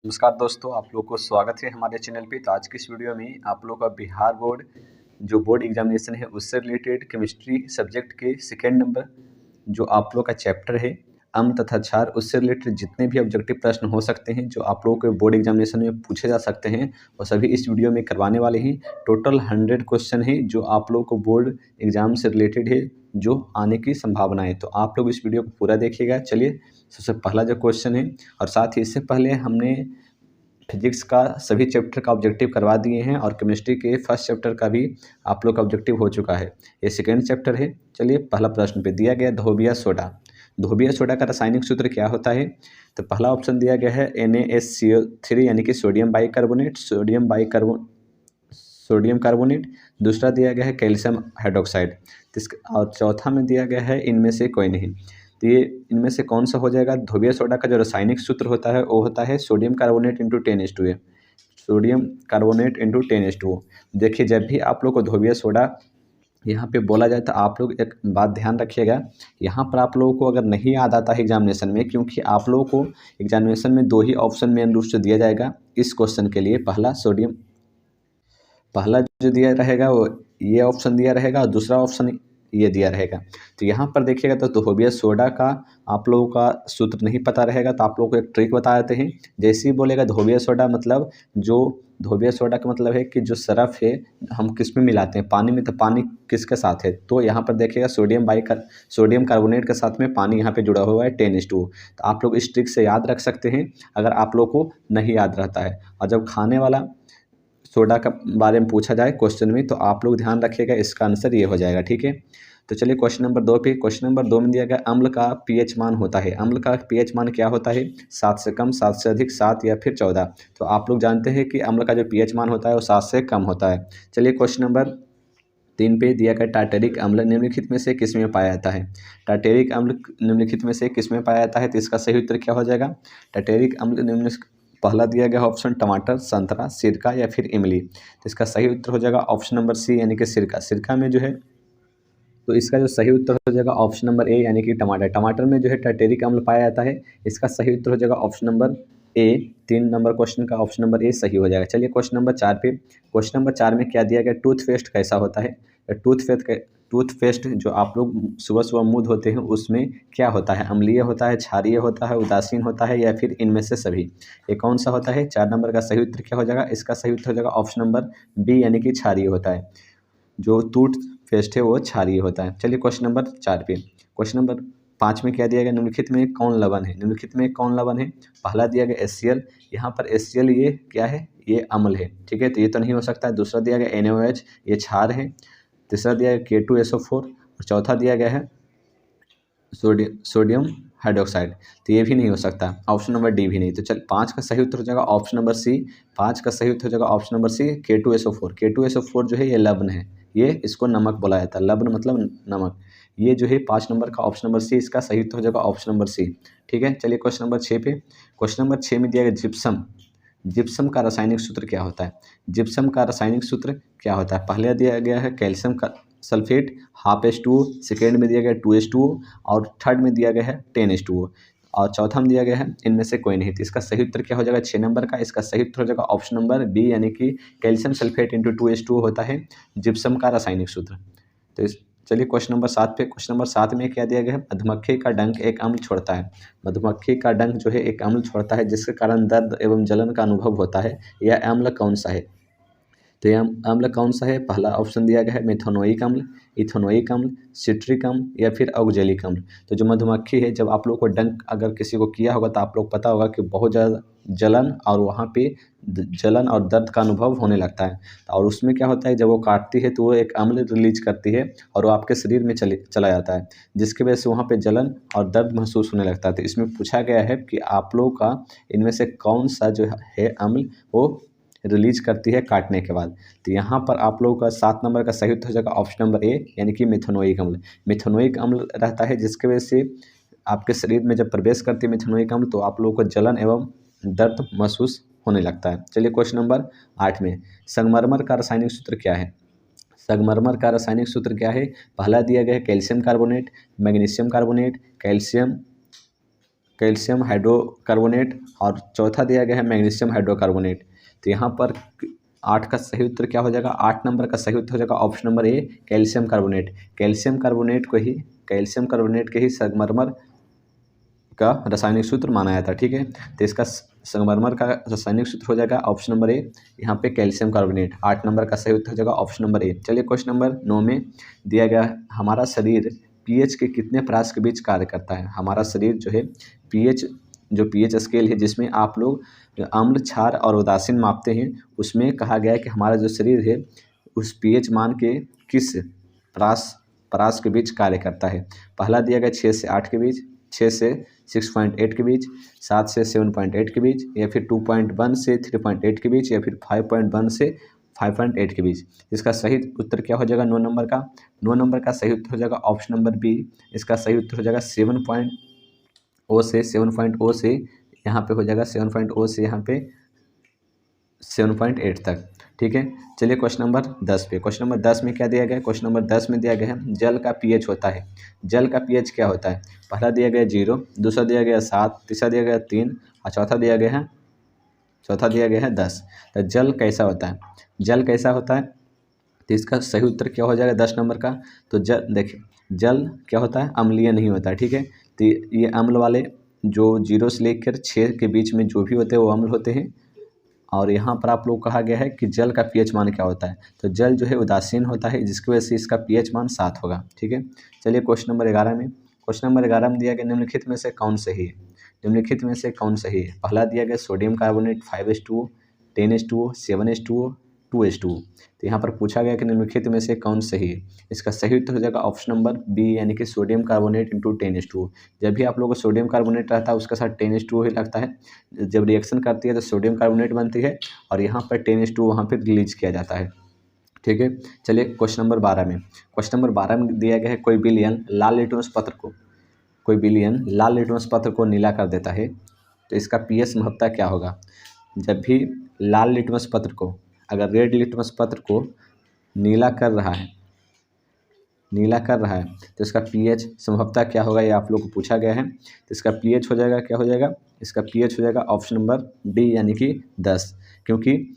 नमस्कार दोस्तों, आप लोग को स्वागत है हमारे चैनल पे। तो आज की इस वीडियो में आप लोग का बिहार बोर्ड जो बोर्ड एग्जामिनेशन है उससे रिलेटेड केमिस्ट्री सब्जेक्ट के सेकेंड नंबर जो आप लोग का चैप्टर है अम्ल तथा क्षार, उससे रिलेटेड जितने भी ऑब्जेक्टिव प्रश्न हो सकते हैं जो आप लोगों के बोर्ड एग्जामिनेशन में पूछे जा सकते हैं वो सभी इस वीडियो में करवाने वाले हैं। टोटल 100 क्वेश्चन है जो आप लोगों को बोर्ड एग्जाम से रिलेटेड है, जो आने की संभावना है। तो आप लोग इस वीडियो को पूरा देखिएगा। चलिए, सबसे पहला जो क्वेश्चन है, और साथ ही इससे पहले हमने फिजिक्स का सभी चैप्टर का ऑब्जेक्टिव करवा दिए हैं और केमिस्ट्री के फर्स्ट चैप्टर का भी आप लोग का ऑब्जेक्टिव हो चुका है। ये सेकेंड चैप्टर है। चलिए, पहला प्रश्न पे दिया गया धोबिया सोडा। धोबिया सोडा का रासायनिक सूत्र क्या होता है? तो पहला ऑप्शन दिया गया है NaSCO3 यानी कि सोडियम कार्बोनेट। दूसरा दिया गया है कैल्शियम हाइड्रोक्साइड। और चौथा में दिया गया है इनमें से कोई नहीं। तो ये इनमें से कौन सा हो जाएगा? धोबिया सोडा का जो रासायनिक सूत्र होता है वो होता है sodium carbonate into 10:2। Sodium carbonate into 10:2। देखिए, जब भी आप लोग को धोबिया सोडा यहाँ पे बोला जाए तो आप लोग एक बात ध्यान रखिएगा। यहाँ पर आप लोगों को अगर नहीं याद आता है एग्जामिनेशन में, क्योंकि आप लोगों को एग्जामिनेशन में दो ही ऑप्शन मेन रूप से दिया जाएगा इस क्वेश्चन के लिए। पहला जो दिया रहेगा वो ये ऑप्शन दिया रहेगा और दूसरा ऑप्शन ये दिया रहेगा। तो यहाँ पर देखिएगा तो धोबिया सोडा का आप लोगों का सूत्र नहीं पता रहेगा तो आप लोगों को एक ट्रिक बता देते हैं। जैसे ही बोलेगा धोबिया सोडा, मतलब जो धोबिया सोडा का मतलब है कि जो सरफ है हम किस में मिलाते हैं? पानी में। तो पानी किसके साथ है? तो यहाँ पर देखिएगा सोडियम कार्बोनेट के साथ में पानी यहाँ पे जुड़ा हुआ है 10:2। तो आप लोग इस ट्रिक से याद रख सकते हैं अगर आप लोग को नहीं याद रहता है। और जब खाने वाला सोडा का बारे में पूछा जाए क्वेश्चन में तो आप लोग ध्यान रखिएगा, इसका आंसर ये हो जाएगा। ठीक है, तो चलिए क्वेश्चन नंबर 2 पे। क्वेश्चन नंबर 2 में दिया गया अम्ल का पीएच मान होता है। अम्ल का पीएच मान क्या होता है? 7 से कम, 7 से अधिक, 7 या फिर 14। तो आप लोग जानते हैं कि अम्ल का जो पीएच मान होता है वो 7 से कम होता है। चलिए क्वेश्चन नंबर 3 पे दिया गया टार्टेरिक अम्ल निम्नलिखित में से किस में पाया जाता है? टार्टेरिक अम्ल निम्नलिखित में से किस में पाया जाता है? तो इसका सही उत्तर क्या हो जाएगा? टार्टेरिक अम्ल निम्न पहला दिया गया ऑप्शन टमाटर, संतरा, सिरका या फिर इमली। तो इसका सही उत्तर हो जाएगा ऑप्शन नंबर सी यानी कि सिरका। सिरका में जो है, तो इसका जो सही उत्तर हो जाएगा ऑप्शन नंबर ए यानी कि टमाटर। टमाटर में जो है टार्टेरिक अम्ल पाया जाता है। इसका सही उत्तर हो जाएगा option number A. 3 number question का ऑप्शन नंबर ए सही हो जाएगा। चलिए क्वेश्चन नंबर 4 पे। क्वेश्चन नंबर 4 में क्या दिया गया? टूथपेस्ट कैसा होता है? टूथपेस्ट जो आप लोग सुबह सुबह मुंह धोते हैं उसमें क्या होता है? अम्लीय होता है, क्षारीय होता है, उदासीन होता है या फिर इनमें से सभी? ये कौन सा होता है? 4 नंबर का सही उत्तर क्या हो जाएगा? इसका सही उत्तर हो जाएगा ऑप्शन नंबर बी यानी कि क्षारीय होता है। जो टूथपेस्ट है वो क्षारीय होता है। चलिए क्वेश्चन नंबर 4 पे। क्वेश्चन नंबर 5 में क्या दिया गया? निम्नलिखित में कौन लवण है? निम्नलिखित में कौन लवण है? पहला दिया गया HCl। यहाँ पर HCl ये क्या है? ये अम्ल है। ठीक है, तो ये तो नहीं हो सकता है। दूसरा दिया गया NaOH, ये क्षार है। तीसरा दिया गया K2SO4 और चौथा दिया गया है सोडियम हाइड्रोक्साइड। तो ये भी नहीं हो सकता। ऑप्शन नंबर डी भी नहीं। तो चल 5 का सही उत्तर हो जाएगा ऑप्शन नंबर सी। 5 का सही उत्तर हो जाएगा ऑप्शन नंबर सी K2SO4। K2SO4 जो है ये लवण है, ये इसको नमक बोला जाता है। लवण मतलब नमक। ये जो है 5 नंबर का ऑप्शन नंबर सी, इसका सही उत्तर हो जाएगा ऑप्शन नंबर सी। ठीक है, चलिए क्वेश्चन नंबर 6 पे। क्वेश्चन नंबर 6 में दिया गया जिप्सम। जिप्सम का रासायनिक सूत्र क्या होता है? जिप्सम का रासायनिक सूत्र क्या होता है? पहले दिया गया है कैल्शियम का सल्फेट ½ सेकेंड में दिया गया 2:2 और थर्ड में दिया गया है 10:2 और चौथा में दिया गया है इनमें से कोई नहीं। तो इसका सही उत्तर क्या हो जाएगा? 6 नंबर का। इसका सही उत्तर हो जाएगा ऑप्शन नंबर बी यानी कि कैल्शियम सल्फेट इंटू 2:2 होता है जिप्सम का रासायनिक सूत्र। तो चलिए क्वेश्चन नंबर 7 पे। क्वेश्चन नंबर 7 में क्या दिया गया है? मधुमक्खी का डंक एक अम्ल छोड़ता है। मधुमक्खी का डंक जो है एक अम्ल छोड़ता है जिसके कारण दर्द एवं जलन का अनुभव होता है। यह अम्ल कौन सा है? तो यह अम्ल कौन सा है? पहला ऑप्शन दिया गया है मेथनोइक अम्ल, इथेनोइक अम्ल, सिट्रिक अम्ल या फिर ऑक्जेलिक अम्ल। तो जो मधुमक्खी है, जब आप लोग को डंक अगर किसी को किया होगा तो आप लोग पता होगा कि बहुत ज़्यादा जलन और वहाँ पे जलन और दर्द का अनुभव होने लगता है। और उसमें क्या होता है, जब वो काटती है तो वो एक अम्ल रिलीज करती है और वो आपके शरीर में चला जाता है, जिसकी वजह से वहाँ पे जलन और दर्द महसूस होने लगता है। तो इसमें पूछा गया है कि आप लोग का इनमें से कौन सा जो है अम्ल वो रिलीज करती है काटने के बाद। तो यहाँ पर आप लोगों का 7 नंबर का सही उत्तर हो जाएगा ऑप्शन नंबर ए यानी कि मिथेनोइक अम्ल। मिथेनोइक अम्ल रहता है जिसकी वजह से आपके शरीर में जब प्रवेश करती है मिथेनोइक अम्ल तो आप लोगों को जलन एवं दर्द महसूस होने लगता है। चलिए क्वेश्चन नंबर 8 में संगमरमर का रासायनिक सूत्र क्या है? संगमरमर का रासायनिक सूत्र क्या है? पहला दिया गया है calcium carbonate, magnesium carbonate, calcium calcium hydrocarbonate और चौथा दिया गया है मैग्नीशियम हाइड्रोकार्बोनेट। तो यहाँ पर 8 का सही उत्तर क्या हो जाएगा, 8 नंबर का सही उत्तर हो जाएगा option number A calcium carbonate. Calcium carbonate के ही संगमरमर का रासायनिक सूत्र माना जाता है। ठीक है, तो इसका संगमरमर का रासायनिक सूत्र हो जाएगा ऑप्शन नंबर ए यहाँ पे कैल्शियम कार्बोनेट। 8 नंबर का सही उत्तर हो जाएगा ऑप्शन नंबर ए। चलिए क्वेश्चन नंबर 9 में दिया गया हमारा शरीर पीएच के कितने परास के बीच कार्य करता है। हमारा शरीर जो है पीएच स्केल है जिसमें आप लोग अम्ल, क्षार और उदासीन मापते हैं, उसमें कहा गया है कि हमारा जो शरीर है उस पीएच मान के किस परास के बीच कार्य करता है। पहला दिया गया 6 से 8 के बीच, 6 से 6.8 के बीच, 7 से 7.8 के बीच, या फिर 2.1 से 3.8 के बीच, या फिर 5.1 से 5.8 के बीच। इसका सही उत्तर क्या हो जाएगा 9 नंबर का। 9 नंबर का सही उत्तर हो जाएगा ऑप्शन नंबर बी। इसका सही उत्तर हो जाएगा 7.0 से यहाँ पे हो जाएगा 7.0 से यहाँ पे 7.8 तक। ठीक है, चलिए क्वेश्चन नंबर 10 पे। क्वेश्चन नंबर 10 में क्या दिया गया है, क्वेश्चन नंबर 10 में दिया गया है जल का पीएच होता है। जल का पीएच क्या होता है। पहला दिया गया 0, दूसरा दिया गया 7, तीसरा दिया गया 3 और चौथा दिया गया है 10। तो जल कैसा होता है, जल कैसा होता है, तो इसका सही उत्तर क्या हो जाएगा 10 नंबर का। तो देखिए जल क्या होता है, अम्लीय नहीं होता है। ठीक है, तो ये अम्ल वाले जो 0 से लेकर 6 के बीच में जो भी होते हैं वो अम्ल होते हैं। और यहाँ पर आप लोग कहा गया है कि जल का पीएच मान क्या होता है, तो जल जो है उदासीन होता है जिसकी वजह से इसका पीएच मान 7 होगा। ठीक है, चलिए क्वेश्चन नंबर 11 में। क्वेश्चन नंबर 11 में दिया गया निम्नलिखित में से कौन सही है। निम्नलिखित में से कौन सही है। पहला दिया गया sodium carbonate 5H2O, 10H2O, 7H2O, 2H2O। तो यहाँ पर पूछा गया कि निम्नलिखित में से कौन सही है। इसका सही उत्तर हो जाएगा ऑप्शन नंबर बी यानी कि सोडियम कार्बोनेट इंटू 10H2O। जब भी आप लोगों को सोडियम कार्बोनेट रहता है उसके साथ 10H2O ही लगता है। जब रिएक्शन करती है तो सोडियम कार्बोनेट बनती है और यहाँ पर 10H2O वहाँ पर रिलीज किया जाता है। ठीक है, चलिए क्वेश्चन नंबर 12 में। क्वेश्चन नंबर 12 में दिया गया है कोई बिलियन लाल लिटमस पत्र को नीला कर देता है तो इसका पीएच महत्ता क्या होगा। जब भी लाल लिटमस पत्र को, अगर रेड लिटमस पत्र को नीला कर रहा है तो इसका पीएच संभवतः क्या होगा, ये आप लोग को पूछा गया है। तो इसका पीएच हो जाएगा क्या हो जाएगा, इसका पीएच हो जाएगा ऑप्शन नंबर डी यानी कि 10। क्योंकि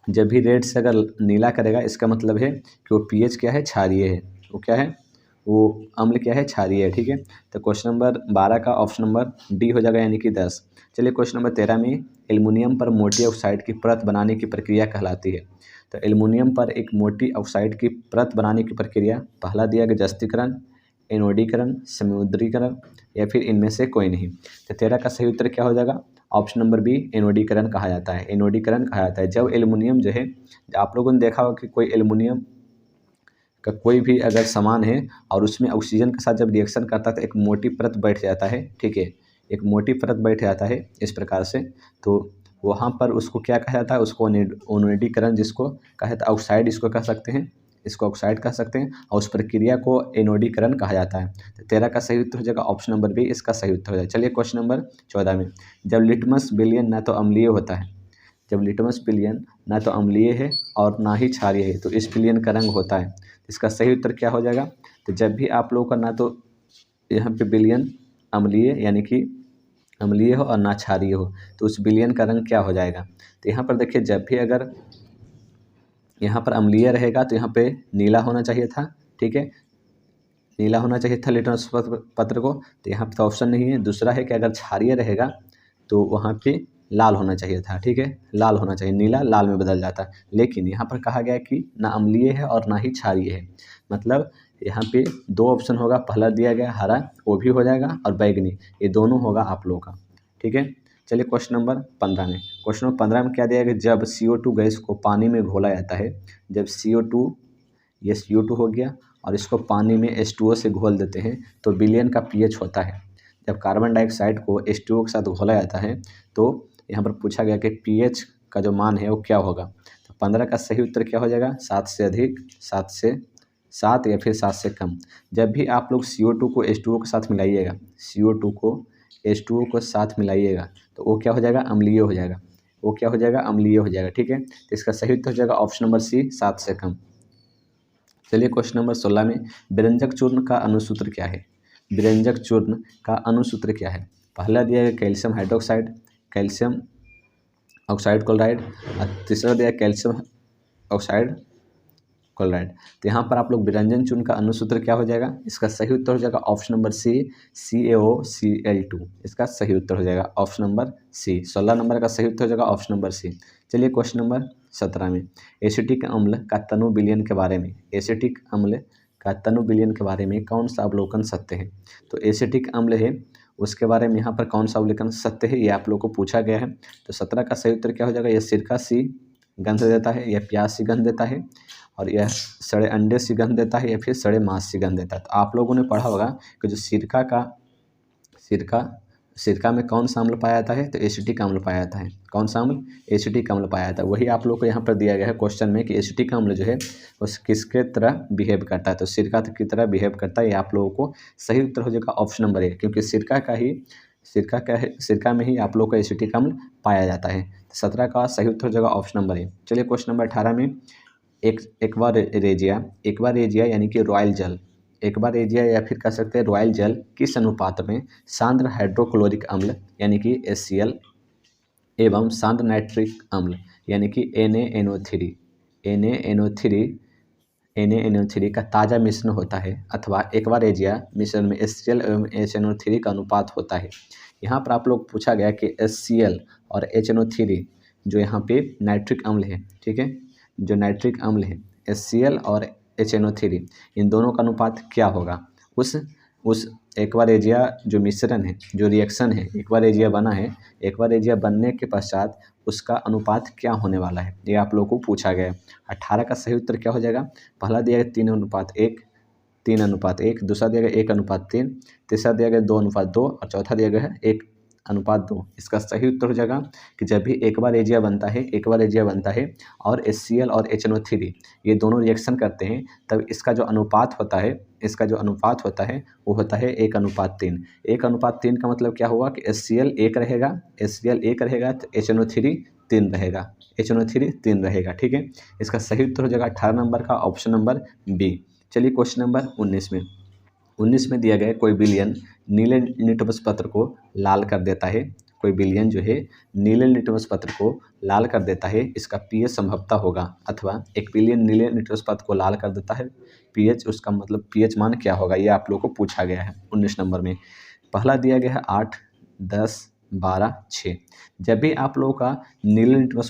जब भी रेड से अगर नीला करेगा इसका मतलब है कि वो पीएच क्या है, क्षारीय है। वो क्या है, वो अम्ल क्या है, क्षारीय है। ठीक है, तो क्वेश्चन नंबर 12 का ऑप्शन नंबर डी हो जाएगा यानी कि 10। चलिए क्वेश्चन नंबर 13 में एल्युमिनियम पर मोटी ऑक्साइड की परत बनाने की प्रक्रिया कहलाती है। तो एल्युमिनियम पर एक मोटी ऑक्साइड की परत बनाने की प्रक्रिया, पहला दिया गया जस्तीकरण, एनोडीकरण, समुद्रीकरण, या फिर इनमें से कोई नहीं। तो 13 का सही उत्तर क्या हो जाएगा ऑप्शन नंबर बी एनोडीकरण कहा जाता है। एनोडीकरण कहा जाता है जब एल्युमिनियम जो है, आप लोगों ने देखा होगा कि कोई एल्युमिनियम का कोई भी अगर सामान है और उसमें ऑक्सीजन के साथ जब रिएक्शन करता है तो एक मोटी परत बैठ जाता है। ठीक है, एक मोटी परत बैठ जाता है इस प्रकार से। तो वहाँ पर उसको क्या कहा जाता है, उसको एनोडीकरण जिसको कहा जाता है, ऑक्साइड इसको कह सकते हैं, इसको ऑक्साइड कह सकते हैं और उस प्रक्रिया को एनोडीकरण कहा जाता है। तो 13 का सही उत्तर हो जाएगा ऑप्शन नंबर बी, इसका सही उत्तर हो जाएगा। चलिए क्वेश्चन नंबर 14 में जब लिटमस विलयन ना तो अम्लीय होता है, जब लिटमस विलयन ना तो अम्लीय है और ना ही क्षारीय है तो इस विलयन का रंग होता है। इसका सही उत्तर क्या हो जाएगा, तो जब भी आप लोगों का ना तो यहाँ पे विलयन अम्लीय यानी कि अम्लीय हो और ना क्षारीय हो तो उस विलयन का रंग क्या हो जाएगा। तो यहाँ पर देखिए जब भी अगर यहाँ पर अम्लीय रहेगा तो यहाँ पे नीला होना चाहिए था। ठीक है, नीला होना चाहिए था लिटमस पत्र को, तो यहाँ पे तो ऑप्शन नहीं है। दूसरा है कि अगर क्षारीय रहेगा तो वहाँ पे लाल होना चाहिए था। ठीक है, लाल होना चाहिए, नीला लाल में बदल जाता है। लेकिन यहाँ पर कहा गया कि ना अम्लीय है और ना ही क्षारीय है, मतलब यहाँ पे 2 ऑप्शन होगा। पहला दिया गया हरा, वो भी हो जाएगा, और बैगनी, ये दोनों होगा आप लोगों का। ठीक है, चलिए क्वेश्चन नंबर 15 में। क्वेश्चन नंबर 15 में क्या दिया गया, जब CO2 गैस को पानी में घोला जाता है, जब CO2 ये CO2 हो गया और इसको पानी में H2O से घोल देते हैं तो विलयन का पीएच होता है। जब कार्बन डाइऑक्साइड को H2O के साथ घोला जाता है तो यहाँ पर पूछा गया कि पीएच का जो मान है वो क्या होगा। तो 15 का सही उत्तर क्या हो जाएगा, 7 से अधिक, 7 या फिर 7 से कम। जब भी आप लोग CO2 को H2O के साथ मिलाइएगा, CO2 को H2O को साथ मिलाइएगा तो वो क्या हो जाएगा, अम्लीय हो जाएगा। वो क्या हो जाएगा, अम्लीय हो जाएगा। ठीक है, तो इसका सही उत्तर हो जाएगा ऑप्शन नंबर सी, 7 से कम। चलिए क्वेश्चन नंबर 16 में व्यंजक चूर्ण का अनुसूत्र क्या है। व्यंजक चूर्ण का अनुसूत्र क्या है। पहला दिया गया calcium hydroxide, calcium oxide chloride, और तीसरा दिया कैल्शियम ऑक्साइड क्लोराइड। तो यहाँ पर आप लोग विरंजन चूर्ण का अनुसूत्र क्या हो जाएगा, इसका सही उत्तर हो जाएगा ऑप्शन नंबर सी, CaOCl2। इसका सही उत्तर हो जाएगा ऑप्शन नंबर सी। 16 नंबर का सही उत्तर हो जाएगा ऑप्शन नंबर सी। चलिए क्वेश्चन नंबर 17 में एसिटिक अम्ल का तनु विलयन के बारे में, एसिटिक अम्ल का तनु विलयन के बारे में कौन सा अवलोकन सत्य है। तो एसिटिक अम्ल है, उसके बारे में यहाँ पर कौन सा अवलोकन सत्य है, ये आप लोग को पूछा गया है। तो 17 का सही उत्तर क्या हो जाएगा, यह सिरका सी गंध देता है, यह प्याज सी गंध देता है, और यह सड़े अंडे सी गंध देता है, या फिर सड़े मांस सी गंध देता है। तो आप लोगों ने पढ़ा होगा कि जो सिरका में कौन सा अम्ल पाया जाता है, तो एसिटिक अम्ल पाया जाता है। कौन सा अम्ल, एसिटिक अम्ल पाया जाता है। वही आप लोग को यहाँ पर दिया गया है क्वेश्चन में कि एसिटिक अम्ल जो है उस किसके तरह बिहेव करता है, तो सिरका की तरह बिहेव करता है। ये आप लोगों को सही उत्तर हो जाएगा ऑप्शन नंबर ए, क्योंकि सिरका में ही आप लोग का एसिटिक अम्ल पाया जाता है। 17 का सही उत्तर हो जाएगा ऑप्शन नंबर ए। चलिए क्वेश्चन नंबर 18 में एक्वारेजिया यानी कि रॉयल जल, एक्वारेजिया या फिर कह सकते हैं रॉयल जल किस अनुपात में सांद्र हाइड्रोक्लोरिक अम्ल यानी कि HCl एवं सांद्र नाइट्रिक अम्ल यानी कि NaNO3 का ताज़ा मिश्रण होता है, अथवा एक्वारेजिया मिश्रण में HCl एवं HNO3 का अनुपात होता है। यहाँ पर आप लोग पूछा गया कि HCl और HNO3 जो यहाँ पे नाइट्रिक अम्ल है, ठीक है, जो नाइट्रिक अम्ल है HCl और HNO3, इन दोनों का अनुपात क्या होगा। उस एक्वारेजिया जो मिश्रण है, जो रिएक्शन है, एक्वारेजिया बना है, एक्वारेजिया बनने के पश्चात उसका अनुपात क्या होने वाला है, ये आप लोगों को पूछा गया है। 18 का सही उत्तर क्या हो जाएगा, पहला दिया गया 3:1, दूसरा दिया गया 1:3, तीसरा दिया गया 2:2 और चौथा दिया गया है 1:2। इसका सही उत्तर हो जाएगा कि जब भी एक्वारेजिया बनता है और HCl और HNO3 ये दोनों रिएक्शन करते हैं, तब इसका जो अनुपात होता है वो होता है 1:3। 1:3 का मतलब क्या हुआ कि HCl 1 रहेगा तो HNO3 3 रहेगा, ठीक है। इसका सही उत्तर हो जाएगा 18 नंबर का ऑप्शन नंबर बी। चलिए क्वेश्चन नंबर 19 में दिया गया कोई विलयन नीले लिटमस पत्र को लाल कर देता है, कोई विलयन जो है नीले लिटमस पत्र को लाल कर देता है, इसका pH संभवतः होगा, अथवा एक विलयन नीले लिटमस पत्र को लाल कर देता है, pH उसका मतलब pH मान क्या होगा, ये आप लोगों को पूछा गया है 19 नंबर में। पहला दिया गया है 8, 10, 12, 6। जब भी आप लोगों का नीले लिटमस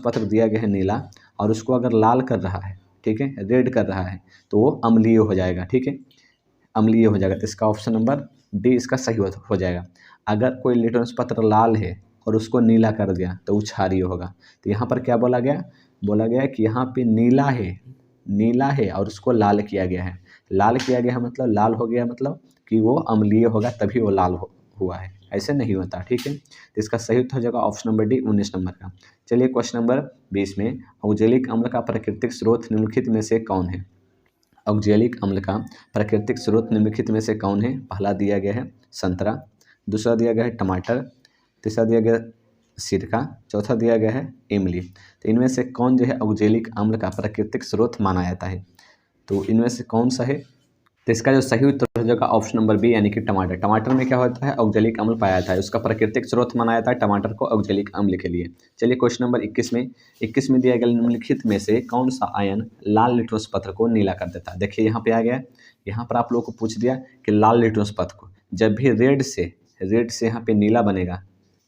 पत्र दिया गया है नीला, और उसको अगर लाल कर रहा है, ठीक है, रेड कर रहा है, तो वो अम्लीय हो जाएगा, ठीक है, अम्लीय हो जाएगा। तो इसका ऑप्शन नंबर डी इसका सही हो जाएगा। अगर कोई लिटमस पत्र लाल है और उसको नीला कर दिया तो वो क्षारीय होगा। तो यहाँ पर क्या बोला गया कि यहाँ पे नीला है और उसको लाल किया गया है, मतलब लाल हो गया, मतलब कि वो अम्लीय होगा, तभी वो लाल हुआ है, ऐसे नहीं होता, ठीक है। तो इसका सही उत्तर हो जाएगा ऑप्शन नंबर डी 19 नंबर का। चलिए क्वेश्चन नंबर 20 में ऑक्जेलिक अम्ल का प्राकृतिक स्रोत निम्नलिखित में से कौन है। ऑक्जेलिक अम्ल का प्राकृतिक स्रोत निम्नलिखित में से कौन है। पहला दिया गया है संतरा, दूसरा दिया गया है टमाटर, तीसरा दिया गया सिरका, चौथा दिया गया है इमली। तो इनमें से कौन जो है ऑक्जेलिक अम्ल का प्राकृतिक स्रोत माना जाता है, तो इनमें से कौन सा है। तो इसका जो सही उत्तर हो जाएगा ऑप्शन नंबर बी यानी कि टमाटर। टमाटर में क्या होता है, ऑक्जेलिक अम्ल पाया जाता है, उसका प्राकृतिक स्रोत माना जाता है टमाटर को ऑक्जेलिक अम्ल के लिए। चलिए क्वेश्चन नंबर 21 में दिया गया निम्नलिखित में से कौन सा आयन लाल लिटमस पत्र को नीला कर देता है। देखिए यहाँ पे आ गया, यहाँ पर आप लोगों को पूछ दिया कि लाल लिटमस पत्र को जब भी रेड से यहाँ पे नीला बनेगा,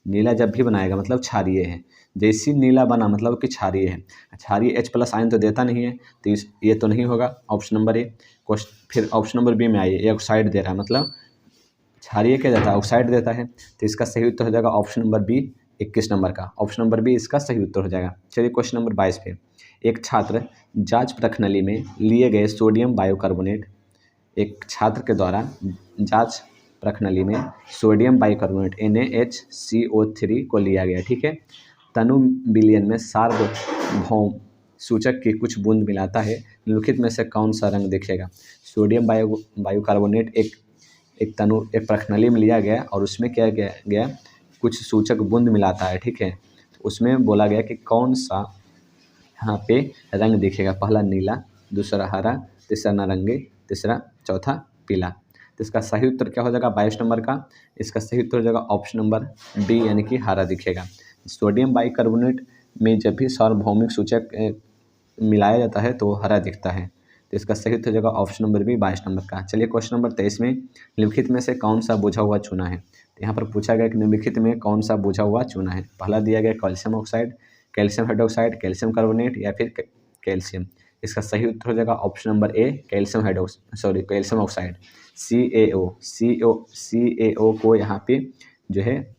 नीला जब भी बनाएगा मतलब क्षारीय है, जैसी नीला बना मतलब कि क्षारीय है। क्षारीय H+ आयन तो देता नहीं है, तो ये तो नहीं होगा ऑप्शन नंबर ए। फिर ऑप्शन नंबर बी में आइए, ये ऑक्साइड दे रहा है, मतलब क्षारीय क्या देता है, ऑक्साइड देता है। तो इसका सही उत्तर हो जाएगा ऑप्शन नंबर बी 21 नंबर का, ऑप्शन नंबर बी इसका सही उत्तर हो जाएगा। चलिए क्वेश्चन नंबर 22 पे एक छात्र जांच प्रश्नावली में लिए गए सोडियम बाइकार्बोनेट, एक छात्र के द्वारा जांच प्रश्नावली में सोडियम बाइकार्बोनेट NaHCO3 को लिया गया, ठीक है। तनु विलयन में सार्वभौम सूचक की कुछ बूंद मिलाता है, निम्नलिखित में से कौन सा रंग दिखेगा। सोडियम बाइकार्बोनेट एक प्रश्नावली में लिया गया और उसमें क्या गया कुछ सूचक बूंद मिलाता है, ठीक है। तो उसमें बोला गया कि कौन सा यहाँ पे रंग दिखेगा। पहला नीला, दूसरा हरा, तीसरा नारंगी, चौथा पीला। तो इसका सही उत्तर क्या हो जाएगा 22 नंबर का? इसका सही उत्तर हो जाएगा ऑप्शन नंबर डी यानी कि हरा दिखेगा। सोडियम बाइकार्बोनेट में जब भी सार्वभौमिक सूचक मिलाया जाता है तो वो हरा दिखता है। तो इसका सही उत्तर हो जाएगा ऑप्शन नंबर बी 22 नंबर का। चलिए क्वेश्चन नंबर 23 में निम्नलिखित में से कौन सा बुझा हुआ चूना है? तो यहाँ पर पूछा गया कि निम्नलिखित में कौन सा बुझा हुआ चूना है? पहला दिया गया calcium oxide, calcium hydroxide, calcium carbonate या फिर कैल्शियम। इसका सही उत्तर हो जाएगा option number A calcium oxide CaO को यहाँ पे जो है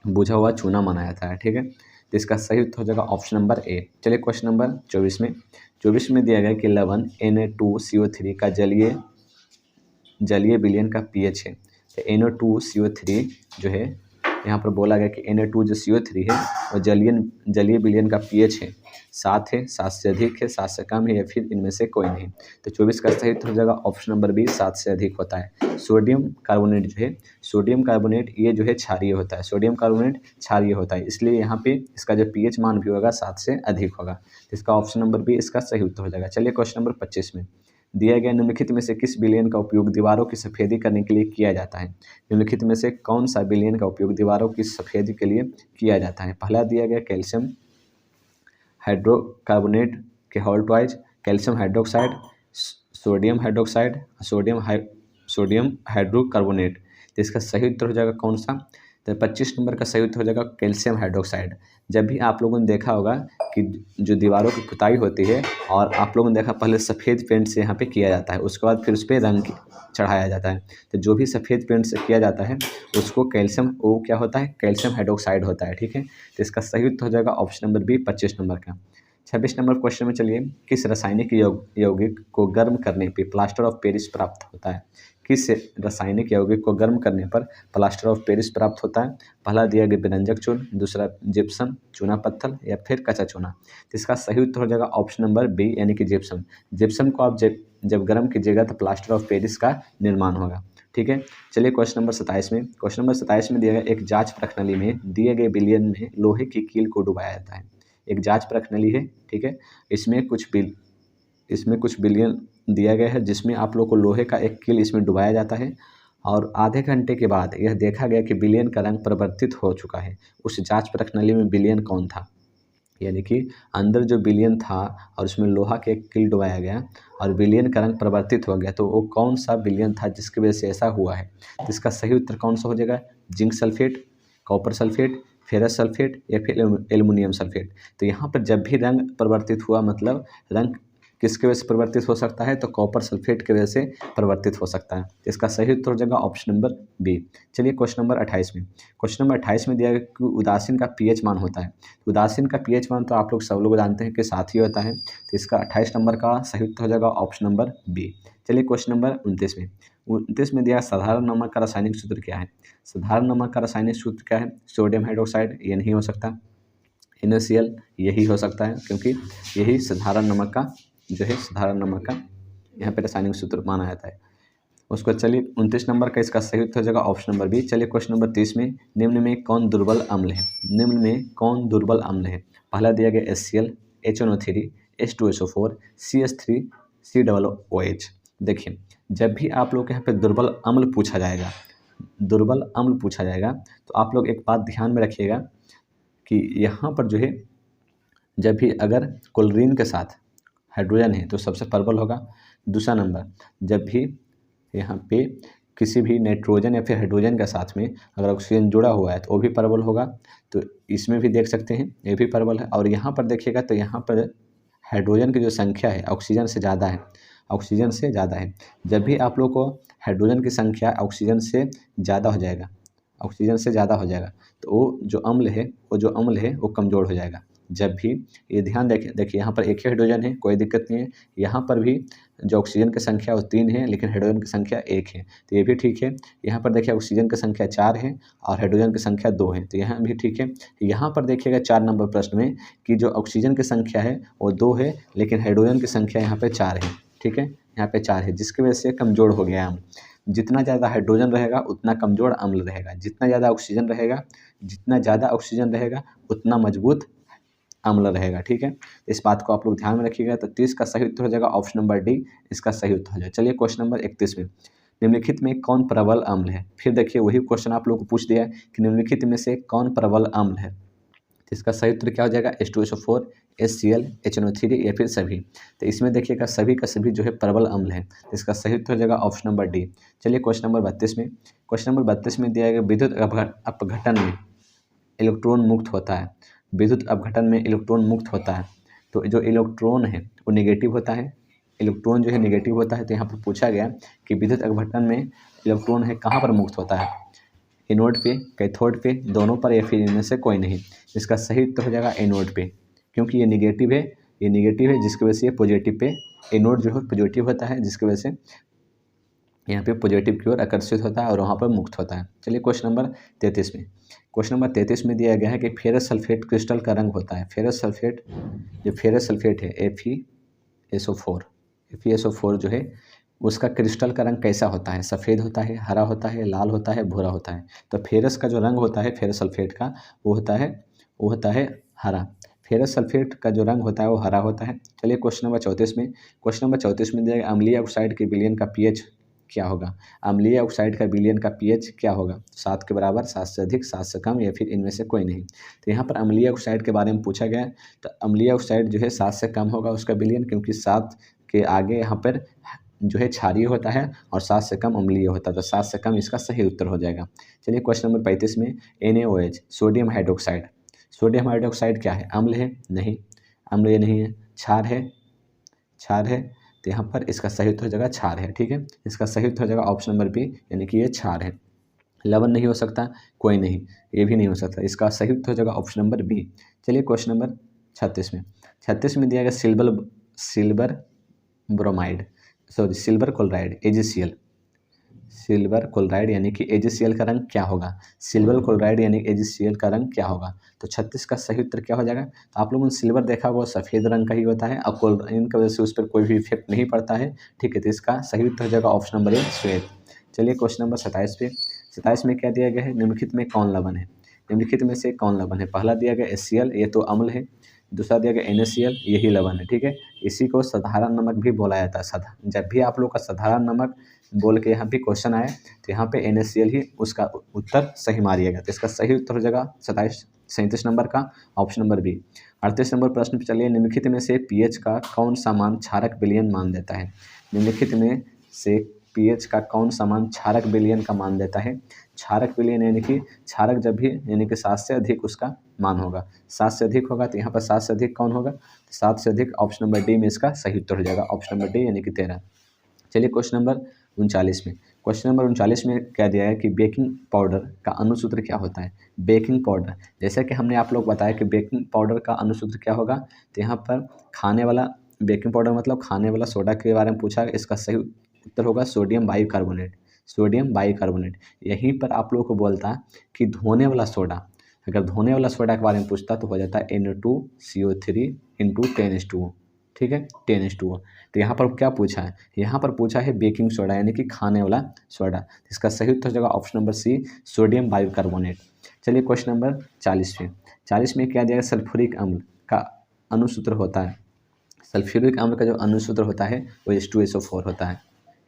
बुझा हुआ चूना माना जाता है। ठीक है, तो इसका सही उत्तर हो जाएगा ऑप्शन नंबर ए। चलिए क्वेश्चन नंबर 24 में दिया गया कि लवण Na2CO3 का जलीय विलयन का pH है। तो Na2CO3 जो है यहाँ पर बोला गया कि Na2 जो CO3 है वो जलीय विलयन का pH है 7 है, 7 से अधिक है, 7 से कम है या फिर इनमें से कोई नहीं। तो 24 का सही उत्तर हो जाएगा ऑप्शन नंबर बी 7 से अधिक होता है। सोडियम कार्बोनेट ये जो है क्षारीय होता है। सोडियम कार्बोनेट क्षारीय होता है, इसलिए यहाँ पे इसका जो pH मान भी होगा 7 से अधिक होगा। तो इसका ऑप्शन नंबर बी इसका सही उत्तर हो जाएगा। चलिए क्वेश्चन नंबर 25 में दिया गया निम्नलिखित में से किस विलयन का उपयोग दीवारों की सफ़ेदी करने के लिए किया जाता है? निम्नलिखित में से कौन सा विलयन का उपयोग दीवारों की सफ़ेदी के लिए किया जाता है? पहला दिया गया कैल्शियम हाइड्रोकार्बोनेट के हॉल्टवाइज, calcium hydroxide, sodium hydroxide, sodium hydrocarbonate. तो इसका सही उत्तर हो जाएगा कौन सा? तो 25 नंबर का सही उत्तर हो जाएगा कैल्शियम हाइड्रोक्साइड। जब भी आप लोगों ने देखा होगा कि जो दीवारों की पुताई होती है और आप लोगों ने देखा पहले सफ़ेद पेंट से यहाँ पे किया जाता है, उसके बाद फिर उस पर रंग चढ़ाया जाता है। तो जो भी सफ़ेद पेंट से किया जाता है उसको वो क्या होता है? कैल्शियम हाइड्रोक्साइड होता है। ठीक है, तो इसका सही उत्तर हो जाएगा ऑप्शन नंबर बी 25 नंबर का। 26 नंबर क्वेश्चन में चलिए, किस रासायनिक यौगिक को गर्म करने पर प्लास्टर ऑफ पेरिस प्राप्त होता है? किस रासायनिक यौगिक को गर्म करने पर प्लास्टर ऑफ पेरिस प्राप्त होता है? पहला दिया गया विरंजक चूर्ण, दूसरा जिप्सम, चूना पत्थर या फिर कच्चा चूना। तो इसका सही उत्तर हो जाएगा ऑप्शन नंबर बी यानी कि जिप्सम। जिप्सम को आप जब गर्म कीजिएगा तो प्लास्टर ऑफ पेरिस का निर्माण होगा। ठीक है, चलिए क्वेश्चन नंबर 27 में दिया गया एक जांच प्रणाली में दिए गए विलयन में लोहे की कील को डुबाया जाता है। एक जांच प्रणाली है, ठीक है, इसमें कुछ विलयन दिया गया है जिसमें आप लोग को लोहे का एक कील इसमें डुबाया जाता है और आधे घंटे के बाद यह देखा गया कि विलयन का रंग परिवर्तित हो चुका है। उस जांच प्रणाली में विलयन कौन था? यानी कि अंदर जो विलयन था और उसमें लोहा के एक कील डुबाया गया और विलयन का रंग परिवर्तित हो गया, तो वो कौन सा विलयन था जिसकी वजह से ऐसा हुआ है? तो इसका सही उत्तर कौन सा हो जाएगा? Zinc sulphate, copper sulphate, ferrous sulphate या फिर एल्युमिनियम सल्फेट। तो यहाँ पर जब भी रंग परिवर्तित हुआ मतलब रंग किसके वजह से परिवर्तित हो सकता है? तो कॉपर सल्फेट की वजह से परिवर्तित हो सकता है। तो इसका सही उत्तर हो जाएगा ऑप्शन नंबर बी। चलिए क्वेश्चन नंबर 28 में दिया गया कि उदासीन का pH मान होता है। उदासीन का pH मान तो आप सब लोग जानते हैं कि 7 ही होता है। तो इसका 28 नंबर का सही उत्तर हो जाएगा ऑप्शन नंबर बी। चलिए क्वेश्चन नंबर 29 में दिया साधारण नमक का रासायनिक सूत्र क्या है? साधारण नमक का रासायनिक सूत्र क्या है? सोडियम हाइड्रोक्साइड, ये नहीं हो सकता। NaCl यही हो सकता है क्योंकि यही साधारण नमक का यहाँ पे रासायनिक सूत्र माना जाता है। उसको चलिए 29 नंबर का इसका सही उत्तर हो जाएगा ऑप्शन नंबर बी। चलिए क्वेश्चन नंबर 30 में निम्न में कौन दुर्बल अम्ल है? पहला दिया गया HCl, HNO3, H2SO4, CH3, COOH। देखिए, जब भी आप लोग के यहाँ पे दुर्बल अम्ल पूछा जाएगा तो आप लोग एक बात ध्यान में रखिएगा कि यहाँ पर जो है जब भी अगर क्लोरीन के साथ हाइड्रोजन है तो सबसे प्रबल होगा। दूसरा नंबर, जब भी यहाँ पे किसी भी नाइट्रोजन या फिर हाइड्रोजन के साथ में अगर ऑक्सीजन जुड़ा हुआ है तो वो भी प्रबल होगा। तो इसमें भी देख सकते हैं ये भी प्रबल है। और यहाँ पर देखिएगा तो यहाँ पर हाइड्रोजन की जो संख्या है ऑक्सीजन से ज़्यादा है। जब भी आप लोग को हाइड्रोजन की संख्या ऑक्सीजन से ज़्यादा हो जाएगा तो वो जो अम्ल है वो कमज़ोर हो जाएगा। जब भी ये ध्यान देखिए यहाँ पर एक ही हाइड्रोजन है, कोई दिक्कत नहीं है। यहाँ पर भी जो ऑक्सीजन की संख्या वो 3 है लेकिन हाइड्रोजन की संख्या 1 है, तो ये भी ठीक है। यहाँ पर देखिए ऑक्सीजन की संख्या 4 है और हाइड्रोजन की संख्या 2 है, तो यहाँ भी ठीक है। यहाँ पर देखिएगा 4 नंबर प्रश्न में कि जो ऑक्सीजन की संख्या है वो 2 है लेकिन हाइड्रोजन की संख्या यहाँ पर 4 है। ठीक है, यहाँ पे 4 है जिसकी वजह से कमज़ोर हो गया अम्ल। जितना ज़्यादा हाइड्रोजन रहेगा उतना कमज़ोर अम्ल रहेगा, जितना ज़्यादा ऑक्सीजन रहेगा उतना मजबूत अम्ल रहेगा। ठीक है, इस बात को आप लोग ध्यान में रखिएगा। तो 30 का सही उत्तर हो जाएगा ऑप्शन नंबर डी, इसका सही उत्तर हो जाएगा। चलिए क्वेश्चन नंबर 31 निम्नलिखित में कौन प्रबल अम्ल है। फिर देखिए वही क्वेश्चन आप लोग को पूछ दिया है कि निम्नलिखित में से कौन प्रबल अम्ल है। तो इसका सही उत्तर क्या हो जाएगा, H2SO4, HCl, HNO3 या फिर सभी। तो इसमें देखिएगा सभी का सभी जो है प्रबल अम्ल है। तो इसका सही उत्तर हो जाएगा ऑप्शन नंबर डी। चलिए क्वेश्चन नंबर 32 में, क्वेश्चन नंबर 32 में दिया गया विद्युत अपघटन में इलेक्ट्रॉन मुक्त होता है। विद्युत अपघटन में इलेक्ट्रॉन मुक्त होता है, तो जो इलेक्ट्रॉन है वो नेगेटिव होता है, इलेक्ट्रॉन जो है नेगेटिव होता है। तो यहाँ पर पूछा गया कि विद्युत अपघटन में इलेक्ट्रॉन है कहाँ पर मुक्त होता है, एनोड पे, कैथोड पे, दोनों पर, या फिर इनमें से कोई नहीं। इसका सही उत्तर हो जाएगा एनोड पे, क्योंकि ये नेगेटिव है, ये नेगेटिव है जिसकी वजह से ये पॉजिटिव पे, एनोड जो है पॉजिटिव होता है जिसकी वजह से यहाँ पे पॉजिटिव की ओर आकर्षित होता है और वहाँ पर मुक्त होता है। चलिए क्वेश्चन नंबर 33 में, क्वेश्चन नंबर 33 में दिया गया है कि फेरस सल्फेट क्रिस्टल का रंग होता है। फेरस सल्फेट, जो फेरस सल्फेट है FeSO4 जो है उसका क्रिस्टल का रंग कैसा होता है, सफ़ेद होता है, हरा होता है, लाल होता है, भूरा होता है। तो फेरस का जो रंग होता है फेरस सल्फेट का वो होता है हरा। फेरस सल्फेट का जो रंग होता है वो हरा होता है। चलिए क्वेश्चन नंबर 34 में, क्वेश्चन नंबर 34 में दिया गया अम्लीय ऑक्साइड के विलयन का पीएच क्या होगा। अम्लीय ऑक्साइड का विलयन का पीएच क्या होगा, 7 के बराबर, 7 से अधिक, 7 से कम, या फिर इनमें से कोई नहीं। तो यहाँ पर अम्लीय ऑक्साइड के बारे में पूछा गया है। तो अम्लीय ऑक्साइड जो है 7 से कम होगा उसका विलयन, क्योंकि 7 के आगे यहाँ पर जो है क्षारीय होता है और 7 से कम अम्लीय होता है। तो 7 से कम इसका सही उत्तर हो जाएगा। चलिए क्वेश्चन नंबर 35 में, NaOH sodium hydroxide, sodium hydroxide क्या है, अम्ल है, नहीं, अम्ल ये नहीं है, क्षार है, क्षार है। तो यहाँ पर इसका सही उत्तर हो जाएगा क्षार है, ठीक है। इसका सही उत्तर हो जाएगा ऑप्शन नंबर बी, यानी कि ये क्षार है। लवण नहीं हो सकता, कोई नहीं, ये भी नहीं हो सकता। इसका सही उत्तर हो जाएगा ऑप्शन नंबर बी। चलिए क्वेश्चन नंबर 36 में, 36 में दिया गया silver bromide, sorry silver chloride AgCl, silver chloride यानी कि AgCl का रंग क्या होगा, सिल्वर क्लोराइड यानी AgCl का रंग क्या होगा। तो 36 का सही उत्तर क्या हो जाएगा। तो आप लोगों ने सिल्वर देखा वो सफ़ेद रंग का ही होता है और क्लोरीन की वजह से उस पर कोई भी इफेक्ट नहीं पड़ता है, ठीक है। तो इसका सही उत्तर हो जाएगा ऑप्शन नंबर ए, श्वेत। चलिए क्वेश्चन नंबर 27 पे, 27 में क्या दिया गया है, निम्नलिखित में कौन लवण है, निम्नलिखित में से कौन लवण है। पहला दिया गया HCl, ये तो अम्ल है। दूसरा दिया गया NaCl, यही लवण है, ठीक है। इसी को साधारण नमक भी बोला जाता है। जब भी आप लोग का साधारण नमक बोल के यहाँ भी क्वेश्चन आए तो यहाँ पे NaCl ही उसका उत्तर सही मारिएगा। तो इसका सही उत्तर हो जाएगा 37 नंबर का ऑप्शन नंबर बी। 38 नंबर प्रश्न पे चलिए, निम्नलिखित में से पीएच का कौन सा मान क्षारक विलयन मान देता है। निम्नलिखित में से पीएच का कौन सा मान क्षारक विलयन का मान देता है। क्षारक विलयन यानी कि क्षारक जब भी यानी कि 7 से अधिक उसका मान होगा, 7 से अधिक होगा। तो यहाँ पर 7 से अधिक कौन होगा, 7 से अधिक ऑप्शन नंबर डी में इसका सही उत्तर हो जाएगा, ऑप्शन नंबर डी यानी कि 13। चलिए क्वेश्चन नंबर 39 में, क्वेश्चन नंबर 39 में क्या दिया है कि बेकिंग पाउडर का अनुसूत्र क्या होता है। बेकिंग पाउडर, जैसा कि हमने आप लोग बताया कि बेकिंग पाउडर का अनुसूत्र क्या होगा। तो यहाँ पर खाने वाला, बेकिंग पाउडर मतलब खाने वाला सोडा के बारे में पूछा है। इसका सही उत्तर होगा सोडियम बाइकार्बोनेट, सोडियम बाइकार्बोनेट। यहीं पर आप लोगों को बोलता है कि धोने वाला सोडा, अगर धोने वाला सोडा के बारे में पूछता तो हो जाता है Na2CO3 × 10H2O, ठीक है, 10H2O। तो यहाँ पर क्या पूछा है, यहाँ पर पूछा है बेकिंग सोडा यानी कि खाने वाला सोडा। इसका सही उत्तर हो जाएगा option number C, sodium bicarbonate. चलिए क्वेश्चन नंबर 40 में, 40 में क्या दिया गया, सल्फ्यूरिक अम्ल का अनुसूत्र होता है। सल्फ्यूरिक अम्ल का जो अनुसूत्र होता है वो H2SO4 होता है,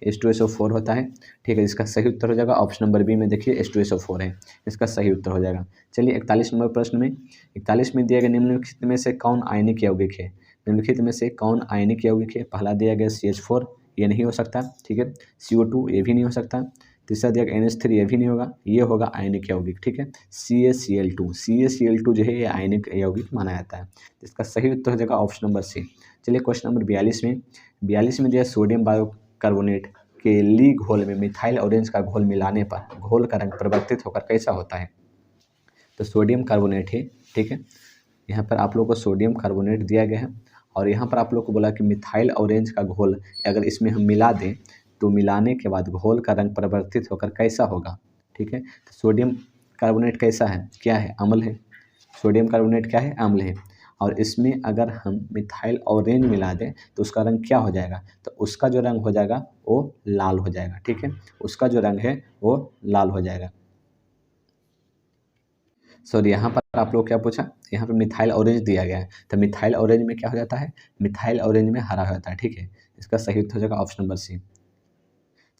H2SO4 होता है, ठीक है। इसका सही उत्तर हो जाएगा ऑप्शन नंबर बी में, देखिए H2SO4 है, इसका सही उत्तर हो जाएगा। चलिए 41 नंबर प्रश्न में, 41 में दिया गया निम्नलिखित में से कौन आयनिक यौगिक है। निम्नलिखित में से कौन आयनिक यौगिक है। पहला दिया गया CH4, ये नहीं हो सकता, ठीक है। CO2 ये भी नहीं हो सकता। तीसरा दिया गया NH3, ये भी नहीं होगा, ये होगा आयनिक यौगिक, ठीक है। CaCl2 जो है ये आयनिक यौगिक माना जाता है। इसका सही उत्तर हो जाएगा ऑप्शन नंबर सी। चलिए क्वेश्चन नंबर 42 में, 42 में दिया सोडियम बाइकार्बोनेट के ली घोल में मिथाइल ऑरेंज का घोल मिलाने पर घोल का रंग परिवर्तित होकर कैसा होता है। तो सोडियम कार्बोनेट है, ठीक है। यहाँ पर आप लोगों को सोडियम कार्बोनेट दिया गया है और यहाँ पर आप लोग को बोला कि मिथाइल ऑरेंज का घोल अगर इसमें हम मिला दें तो मिलाने के बाद घोल का रंग परिवर्तित होकर कैसा होगा, ठीक है। तो सोडियम कार्बोनेट कैसा है, क्या है, अम्ल है। सोडियम कार्बोनेट क्या है, अम्ल है। और इसमें अगर हम मिथाइल ऑरेंज मिला दें तो उसका रंग क्या हो जाएगा, तो उसका जो रंग हो जाएगा वो लाल हो जाएगा, ठीक है। उसका जो रंग है वो लाल हो जाएगा। सॉरी, यहाँ पर आप लोग क्या पूछा, यहाँ पे मिथाइल ऑरेंज दिया गया है। तो मिथाइल ऑरेंज में क्या हो जाता है, मिथाइल ऑरेंज में हरा होता है, ठीक है। इसका सही उत्तर हो जाएगा ऑप्शन नंबर सी।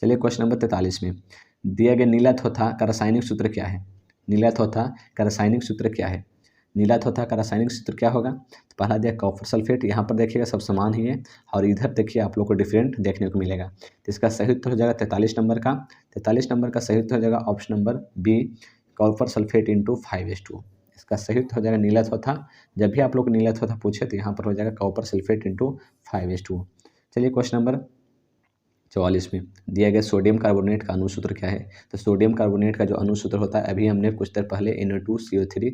चलिए क्वेश्चन नंबर 43 में दिया गया नीला थोथा का रासायनिक सूत्र क्या है। नीला थोथा का रासायनिक सूत्र क्या है। नीला थोथा का रासायनिक सूत्र क्या होगा। तो पहला दिया कॉपर सल्फेट, यहाँ पर देखिएगा सब समान ही है और इधर देखिए आप लोग को डिफरेंट देखने को मिलेगा। तो इसका सही उत्तर हो जाएगा 43 नंबर का। 43 नंबर का सही उत्तर हो जाएगा option number B, copper sulphate into 5:2। इसका सही उत्तर हो जाएगा नीला थोथा। जब भी आप लोग नीला थोथा पूछे तो यहाँ पर हो जाएगा कॉपर सल्फेट इंटू 5:2। चलिए क्वेश्चन नंबर 44 में दिया गया सोडियम कार्बोनेट का अणुसूत्र क्या है। तो सोडियम कार्बोनेट का जो अणुसूत्र होता है, अभी हमने कुछ देर पहले NO2CO3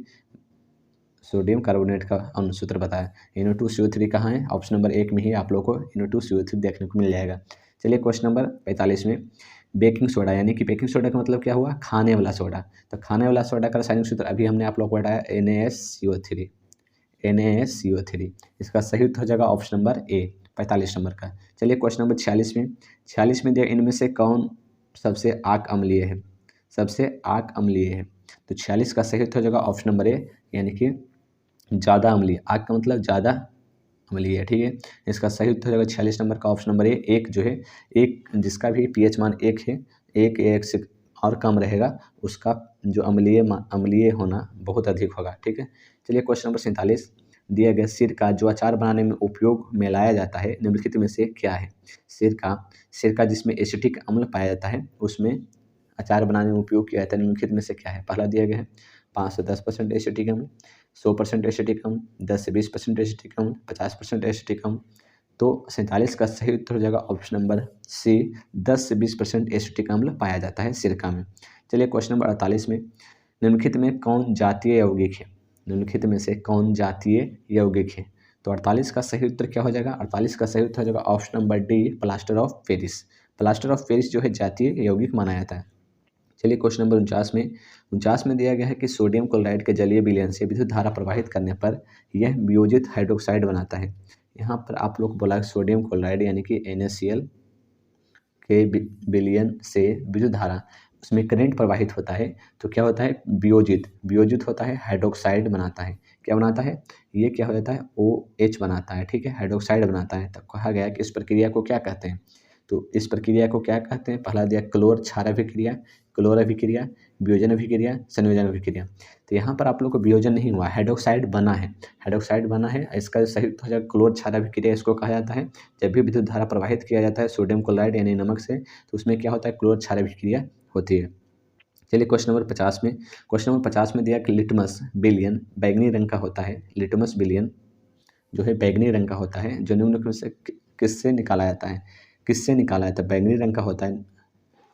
सोडियम कार्बोनेट का अणुसूत्र बताया। NO2CO3 कहाँ है, ऑप्शन नंबर 1 में ही आप लोग को NO2CO3 देखने को मिल जाएगा। चलिए क्वेश्चन नंबर 45 में बेकिंग सोडा, यानी कि बेकिंग सोडा का मतलब क्या हुआ, खाने वाला सोडा। तो खाने वाला सोडा का रासायनिक सूत्र अभी हमने आप लोग को बताया NaSCO3। NaSCO3 इसका सही उत्तर हो जाएगा ऑप्शन नंबर ए, 45 नंबर का। चलिए क्वेश्चन नंबर 46 में दिया इनमें से कौन सबसे आक अम्लीय है। सबसे आक अम्लीय है, तो 46 का सही उत्तर हो जाएगा ऑप्शन नंबर ए, यानी कि ज़्यादा अम्लीय। आक का मतलब ज़्यादा अम्लीय है, ठीक है। इसका सही उत्तर हो जाएगा 46 नंबर का ऑप्शन नंबर ए। एक जो है, एक जिसका भी pH मान 1 है, एक से और कम रहेगा, उसका जो अम्लीय होना बहुत अधिक होगा, ठीक है। चलिए क्वेश्चन नंबर 47 दिया गया सिरका जो अचार बनाने में उपयोग में लाया जाता है निम्नलिखित में से क्या है। सिरका जिसमें एसिटिक अम्ल पाया जाता है, उसमें अचार बनाने में उपयोग किया जाता है, निम्नलिखित में से क्या है। पहला दिया गया है 5 से 10% एसिटिक अम्ल, 100% एसिटिक अम्ल, 10 से 20% एसिटिक अम्ल, 50% एसिटिक अम्ल। तो 47 का सही उत्तर हो जाएगा ऑप्शन नंबर सी, 10 से 20% एसिटिक अम्ल पाया जाता है सिरका में। चलिए क्वेश्चन नंबर 48 में निम्नलिखित में कौन जातीय यौगिक है। निम्नलिखित में से कौन जातीय यौगिक है। तो 48 का सही उत्तर क्या हो जाएगा, 48 का सही उत्तर हो जाएगा option number D, plaster of Paris. Plaster of Paris जो है जातीय यौगिक माना जाता है। चलिए क्वेश्चन नंबर 49 में दिया गया है कि सोडियम क्लोराइड के जलीय विलयन से विद्युत धारा प्रवाहित करने पर यह वियोजित हाइड्रोक्साइड बनाता है। यहाँ पर आप लोग बोला सोडियम क्लोराइड यानी कि NaCl के विलयन से विद्युत धारा, उसमें करंट प्रवाहित होता है, तो क्या होता है, वियोजित होता है, हाइड्रोक्साइड बनाता है। क्या बनाता है, ये क्या हो जाता है, OH बनाता है, ठीक है, हाइड्रोक्साइड बनाता है। तब कहा गया कि इस प्रक्रिया को क्या कहते हैं। तो इस प्रक्रिया को क्या कहते हैं, पहला दिया क्लोर क्षार अभिक्रिया, क्लोर अभिक्रिया, वियोजन अभिक्रिया, संयोजन अभिक्रिया। तो यहाँ पर आप लोग को वियोजन नहीं हुआ, हाइड्रोक्साइड बना है। इसका सही हो जाएगा क्लोर क्षार अभिक्रिया, इसको कहा जाता है। जब भी विद्युत धारा प्रवाहित किया जाता है सोडियम क्लोराइड यानी नमक से, तो उसमें क्या होता है, क्लोर क्षार अभिक्रिया होती है। चलिए क्वेश्चन नंबर 50 में दिया कि लिटमस विलयन बैगनी रंग का होता है। लिटमस विलयन जो है बैगनी रंग का होता है, जो निम्नलिखित में से किससे निकाला जाता है। बैगनी रंग का होता है।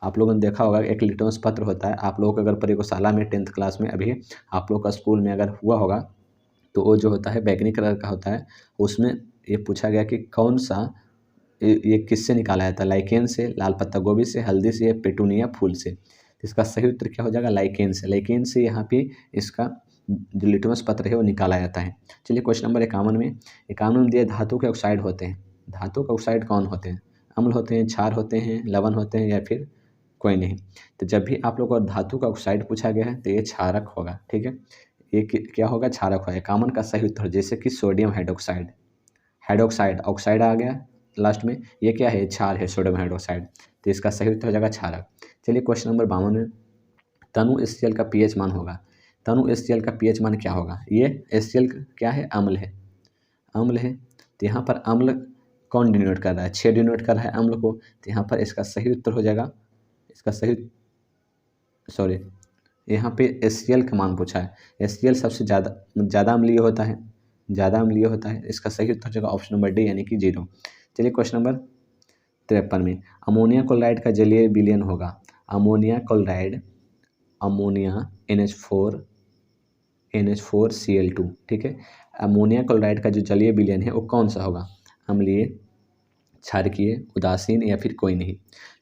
आप लोगों ने देखा होगा एक लिटमस पत्र होता है। आप लोग अगर प्रयोगशाला में 10th क्लास में अभी आप लोग का स्कूल में अगर हुआ होगा, तो वो जो होता है बैगनी कलर का होता है। उसमें ये पूछा गया कि कौन सा ये किससे निकाला जाता है, लाइकेन से, लाल पत्ता गोभी से, हल्दी से या पेटूनिया फूल से। इसका सही उत्तर क्या हो जाएगा, लाइकेन से यहाँ पे इसका जो लिटमस पत्र है वो निकाला जाता है। चलिए क्वेश्चन नंबर 51 में दिया धातु के ऑक्साइड होते हैं। धातु के ऑक्साइड कौन होते हैं, अम्ल होते हैं, क्षार होते हैं, लवण होते हैं या फिर कोई नहीं। तो जब भी आप लोग को धातु का ऑक्साइड पूछा गया है तो ये क्षारक होगा, ठीक है। ये क्या होगा, क्षारक होगा। 51 का सही उत्तर जैसे कि सोडियम हाइड्रोक्साइड ऑक्साइड आ गया लास्ट में, ये क्या है, क्षार है, सोडियम हाइड्रोक्साइड। तो इसका सही उत्तर हो जाएगा क्षारक। चलिए क्वेश्चन नंबर 52 में तनु HCl का pH मान होगा। तनु HCl का pH मान क्या होगा। ये HCl क्या है, अम्ल है। तो यहाँ पर अम्ल कौन डिनोट कर रहा है, 6 डिनोट कर रहा है अम्ल को। तो यहाँ पर इसका सही उत्तर हो जाएगा, यहाँ पे HCl का मान पूछा है। HCl सबसे ज़्यादा अम्लीय होता है। इसका सही उत्तर हो जाएगा ऑप्शन नंबर डी, यानी कि 0। चलिए क्वेश्चन नंबर 53 में अमोनिया क्लोराइड का जलीय विलयन होगा। अमोनिया NH4Cl2, ठीक है। अमोनिया क्लोराइड का जो जलीय विलयन है वो कौन सा होगा, अम्लीय, क्षारकीय, उदासीन या फिर कोई नहीं।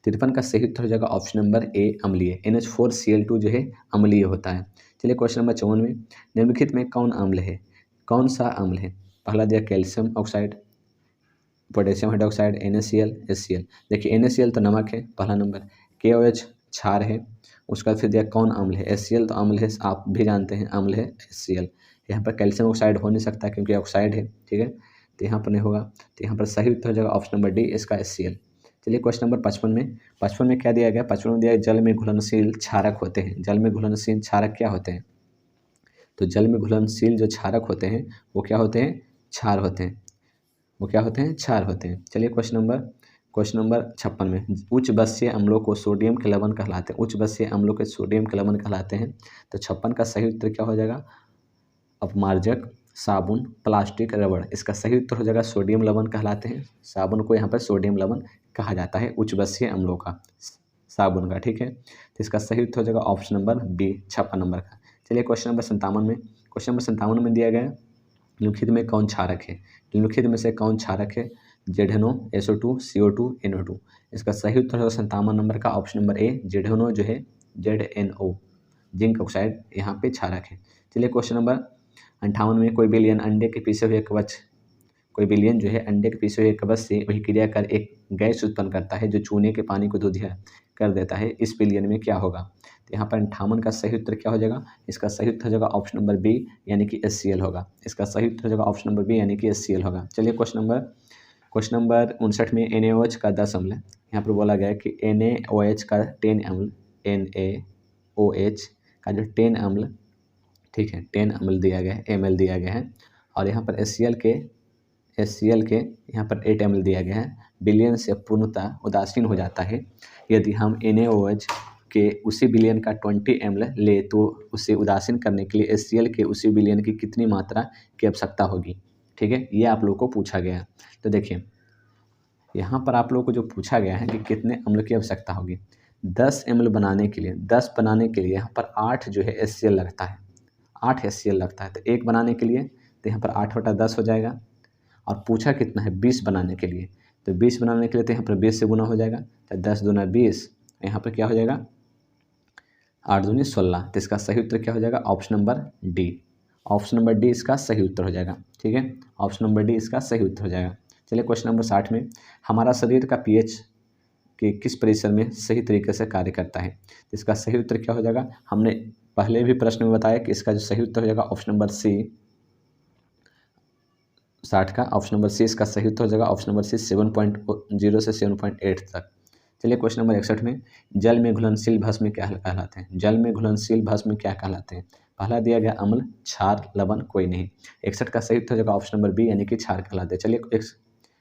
53 का सही उत्तर हो जाएगा ऑप्शन नंबर ए, अम्लीय। NH4Cl2 जो है अम्लीय होता है। चलिए क्वेश्चन नंबर 54 में निम्नलिखित में कौन सा अम्ल है। पहला दिया calcium oxide, potassium hydroxide, NaCl, HCl। देखिए NaCl तो नमक है, पहला नंबर। KOH क्षार है, उसका फिर दिया कौन अम्ल है, HCl तो अम्ल है, आप भी जानते हैं अम्ल है HCl। यहाँ पर कैल्शियम ऑक्साइड हो नहीं सकता क्योंकि ऑक्साइड है, ठीक है। तो यहाँ पर नहीं होगा। तो यहाँ पर सही उत्तर हो जाएगा ऑप्शन नंबर डी, इसका HCl। चलिए क्वेश्चन नंबर 55 में क्या दिया गया, 55 में दिया गया जल में घुलनशील क्षारक होते हैं। जल में घुलनशील क्षारक क्या होते हैं? तो जल में घुलनशील जो क्षारक होते हैं वो क्या होते हैं? क्षार होते हैं। वो क्या होते हैं? क्षार होते हैं। चलिए क्वेश्चन नंबर 56 में उच्च बसीय अम्लों को सोडियम के लवण कहलाते हैं। उच्च बसीय अम्लों के सोडियम के लवण कहलाते हैं। तो 56 का सही उत्तर क्या हो जाएगा? अपमार्जक, साबुन, प्लास्टिक, रबड़। इसका सही उत्तर हो जाएगा सोडियम लवण कहलाते हैं। साबुन को यहाँ पर सोडियम लवण कहा जाता है, उच्च बसीय अम्लों का, साबुन का। ठीक है, तो इसका सही उत्तर हो जाएगा ऑप्शन नंबर बी, 56 नंबर का। चलिए क्वेश्चन नंबर 57 में दिया गया निम्नलिखित में कौन क्षारक है? निम्नलिखित में से कौन क्षारक है? ZNO, SO2, CO2, NO2। इसका सही उत्तर होगा 57 नंबर का ऑप्शन नंबर ए, ZNO जो है ZNO, जिंक ऑक्साइड यहाँ पे क्षारक है। चलिए क्वेश्चन नंबर 58 में कोई बिलियन अंडे के पीसे हुए कवच, कोई बिलियन जो है अंडे के पीसे हुए कवच से वही क्रिया कर एक गैस उत्पन्न करता है जो चूने के पानी को दूधिया कर देता है। इस बिलियन में क्या होगा? तो यहाँ पर 58 का सही उत्तर क्या हो जाएगा? इसका सही उत्तर हो जाएगा ऑप्शन नंबर बी, यानी कि HCl होगा। इसका सही उत्तर हो जाएगा ऑप्शन नंबर बी, यानी कि HCl होगा। चलिए क्वेश्चन नंबर 59 में NaOH का 10 अम्ल है। यहाँ पर बोला गया है कि NaOH का 10 अम्ल, NaOH का जो 10 अम्ल, ठीक है, 10 अम्ल दिया गया है, ml दिया गया है, और यहाँ पर HCl के यहाँ पर 8 ml दिया गया है। बिलियन से पूर्णतः उदासीन हो जाता है। यदि हम NaOH के उसी बिलियन का 20 ml ले तो उसे उदासीन करने के लिए HCl के उसी बिलियन की कितनी मात्रा की आवश्यकता होगी? ठीक है, ये आप लोगों को पूछा गया है। तो देखिए यहाँ पर आप लोगों को जो पूछा गया है कि कितने अम्ल की आवश्यकता होगी, 10 ml बनाने के लिए, 10 बनाने के लिए यहाँ पर 8 जो है HCl लगता है, 8 HCl लगता है। तो एक बनाने के लिए तो यहाँ पर 8/10 हो जाएगा, और पूछा कितना है? 20 बनाने के लिए। तो 20 बनाने के लिए तो यहाँ पर 20 से गुना हो जाएगा, तो 10 दूना 20, यहाँ पर क्या हो जाएगा? 8 दूनी 16। तो इसका सही उत्तर क्या हो जाएगा? Option number D. Option number D इसका सही उत्तर हो जाएगा। ठीक है, ऑप्शन नंबर डी इसका सही उत्तर हो जाएगा। चलिए क्वेश्चन नंबर 60 में हमारा शरीर का pH के किस परिसर में सही तरीके से कार्य करता है? तो इसका सही उत्तर क्या हो जाएगा? हमने पहले भी प्रश्न में बताया कि इसका जो सही उत्तर हो जाएगा ऑप्शन नंबर सी, 60 का ऑप्शन नंबर सी इसका सही उत्तर हो जाएगा ऑप्शन नंबर सी, 7.0 से 7.8 तक। चलिए क्वेश्चन नंबर 61 में जल में घुलनशील भस्म क्या कहलाते हैं? जल में घुलनशील भस्म क्या कहलाते हैं? पहला दिया गया अम्ल, क्षार, लवण, कोई नहीं। 61 का सही उत्तर हो जाएगा ऑप्शन नंबर बी, यानी कि क्षार कहलाते हैं। चलिए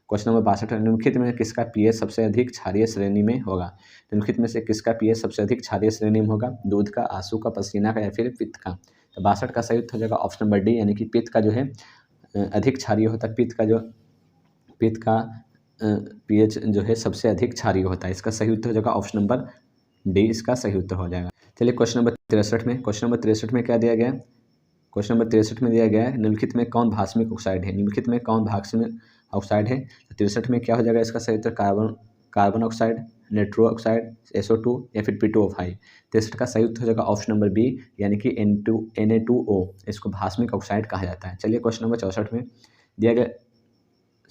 क्वेश्चन नंबर 62 निम्नलिखित में किसका pH सबसे अधिक क्षारीय श्रेणी में होगा? निम्नलिखित में से किसका pH सबसे अधिक क्षारीय श्रेणी में होगा? दूध का, आंसू का, पसीना का, या फिर पित्त का? तो 62 का सही उत्तर हो जाएगा ऑप्शन नंबर डी, यानी कि पित्त का जो है अधिक क्षारीय होता है। पित्त का pH जो है सबसे अधिक क्षारीय होता है। इसका सही उत्तर हो जाएगा ऑप्शन नंबर डी, इसका सही उत्तर हो जाएगा। चलिए क्वेश्चन नंबर 63 में क्या दिया गया? क्वेश्चन नंबर 63 में दिया गया है निम्नलिखित में कौन भास्मिक ऑक्साइड है? निम्नलिखित में कौन भास्मिक ऑक्साइड है? तो 63 में क्या हो जाएगा? इसका सही उत्तर carbon oxide, nitro oxide, SO2, या फिर P2O5। 63 का सही उत्तर हो जाएगा ऑप्शन नंबर बी, यानी कि Na2O। इसको भास्मिक ऑक्साइड कहा जाता है। चलिए क्वेश्चन नंबर 64 में दिया गया,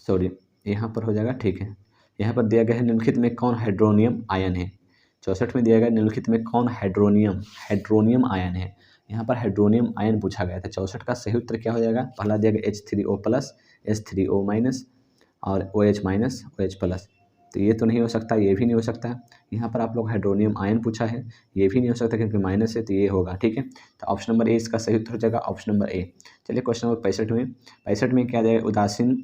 सॉरी यहाँ पर हो जाएगा, ठीक है, यहाँ पर दिया गया है निम्नलिखित में कौन हाइड्रोनियम आयन है? 64 में दिया गया निम्नलिखित में कौन हाइड्रोनियम आयन है? यहाँ पर हाइड्रोनियम आयन पूछा गया था। 64 का सही उत्तर क्या हो जाएगा? पहला दिया गया H3O+, H3O- और OH-, तो ये तो नहीं हो सकता, ये भी नहीं हो सकता। यहाँ पर आप लोग हाइड्रोनियम आयन पूछा है, ये भी नहीं हो सकता क्योंकि माइनस है, तो ये होगा। ठीक है, तो ऑप्शन नंबर ए इसका सही उत्तर हो जाएगा ऑप्शन नंबर ए। चलिए क्वेश्चन नंबर 65 में क्या जाएगा? उदासीन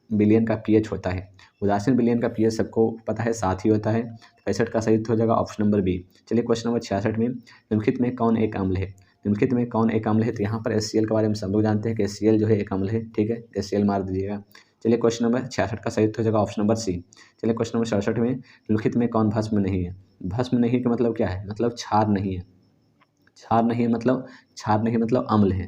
बिलियन का pH होता है। उदासीन बिलियन का pH सबको पता है, 7 ही होता है। 65 का सही उत्तर हो जाएगा ऑप्शन नंबर बी। चलिए क्वेश्चन नंबर 66 में निम्नलिखित में कौन एक अम्ल है? निम्नलिखित में कौन एक अम्ल है? तो यहाँ पर HCl के बारे में सब लोग जानते हैं कि HCl जो है एक अम्ल है। ठीक है, HCl मार दीजिएगा। चलिए क्वेश्चन नंबर 66 का सही उत्तर हो जाएगा ऑप्शन नंबर सी। चलिए क्वेश्चन नंबर 67 में निम्नलिखित में कौन भस्म नहीं है? भस्म नहीं का मतलब क्या है? मतलब क्षार नहीं है। क्षार नहीं मतलब अम्ल है।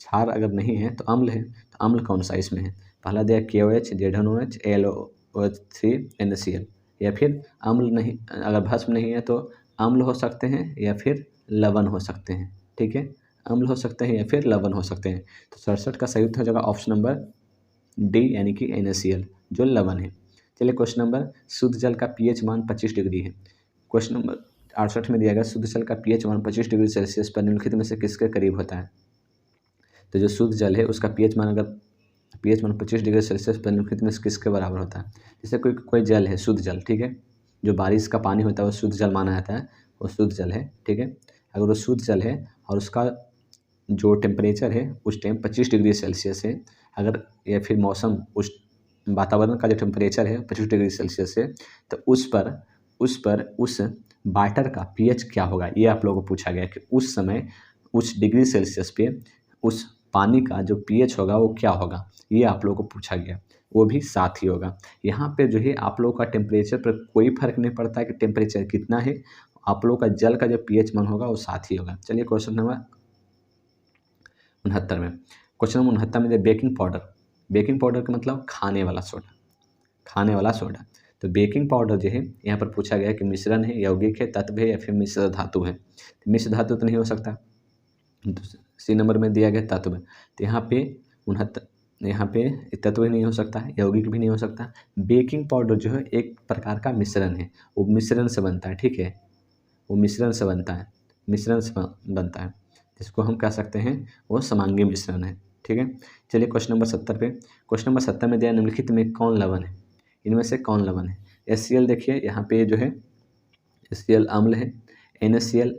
क्षार अगर नहीं है तो अम्ल है। तो अम्ल कौन सा इसमें है? पहला दिया KOH, ZNOH, AlOH3, NaCl। या फिर अम्ल नहीं, अगर भस्म नहीं है तो अम्ल हो सकते हैं या फिर लवण हो सकते हैं। ठीक है, अम्ल हो सकते हैं या फिर लवण हो सकते हैं। तो 67 का सही उत्तर हो जाएगा ऑप्शन नंबर डी, यानी कि NaCl जो लवण है। चलिए क्वेश्चन नंबर शुद्ध जल का pH मान 25 डिग्री है। क्वेश्चन नंबर 68 में दिया गया शुद्ध जल का pH मान 25 डिग्री सेल्सियस पर निम्नलिखित में से किसके करीब होता है? तो जो शुद्ध जल है उसका pH मान अगर pH मान 25 डिग्री सेल्सियस पर निम्नलिखित में से किसके बराबर होता है। जैसे कोई जल है, शुद्ध जल, ठीक है, जो बारिश का पानी होता है वो शुद्ध जल माना जाता है, वो शुद्ध जल है, ठीक है। अगर वो शुद्ध जल है और उसका जो टेम्परेचर है उस टाइम 25 डिग्री सेल्सियस है, अगर या फिर मौसम उस वातावरण का जो टेम्परेचर है 25 डिग्री सेल्सियस है, तो उस वाटर का pH क्या होगा, ये आप लोगों को पूछा गया कि उस समय उस डिग्री सेल्सियस पे उस पानी का जो pH होगा वो क्या होगा, ये आप लोगों को पूछा गया। वो भी 7 ही होगा। यहाँ पे जो है आप लोगों का टेम्परेचर पर कोई फर्क नहीं पड़ता है कि टेम्परेचर कितना है, आप लोगों का जल का जो pH मान होगा वो 7 ही होगा। चलिए क्वेश्चन नंबर 69 में, क्वेश्चन नंबर 69 में बेकिंग पाउडर का मतलब खाने वाला सोडा। तो बेकिंग पाउडर जो है यहाँ पर पूछा गया है कि मिश्रण है, यौगिक है, तत्व है या फिर मिश्र धातु है। तो मिश्र धातु तो नहीं हो सकता, तो सी नंबर में दिया गया तत्व। तो यहाँ पे तत्व ही नहीं हो सकता है, यौगिक भी नहीं हो सकता। बेकिंग पाउडर जो है एक प्रकार का मिश्रण है, वो मिश्रण से बनता है, ठीक है, वो मिश्रण से बनता है, जिसको हम कह सकते हैं वो समांगी मिश्रण है, ठीक है। चलिए क्वेश्चन नंबर 70 पे, क्वेश्चन नंबर 70 में दिया निम्नलिखित में कौन लवण है, इनमें से कौन लवण है। HCl देखिए यहाँ पे जो है HCl अम्ल है, NaCl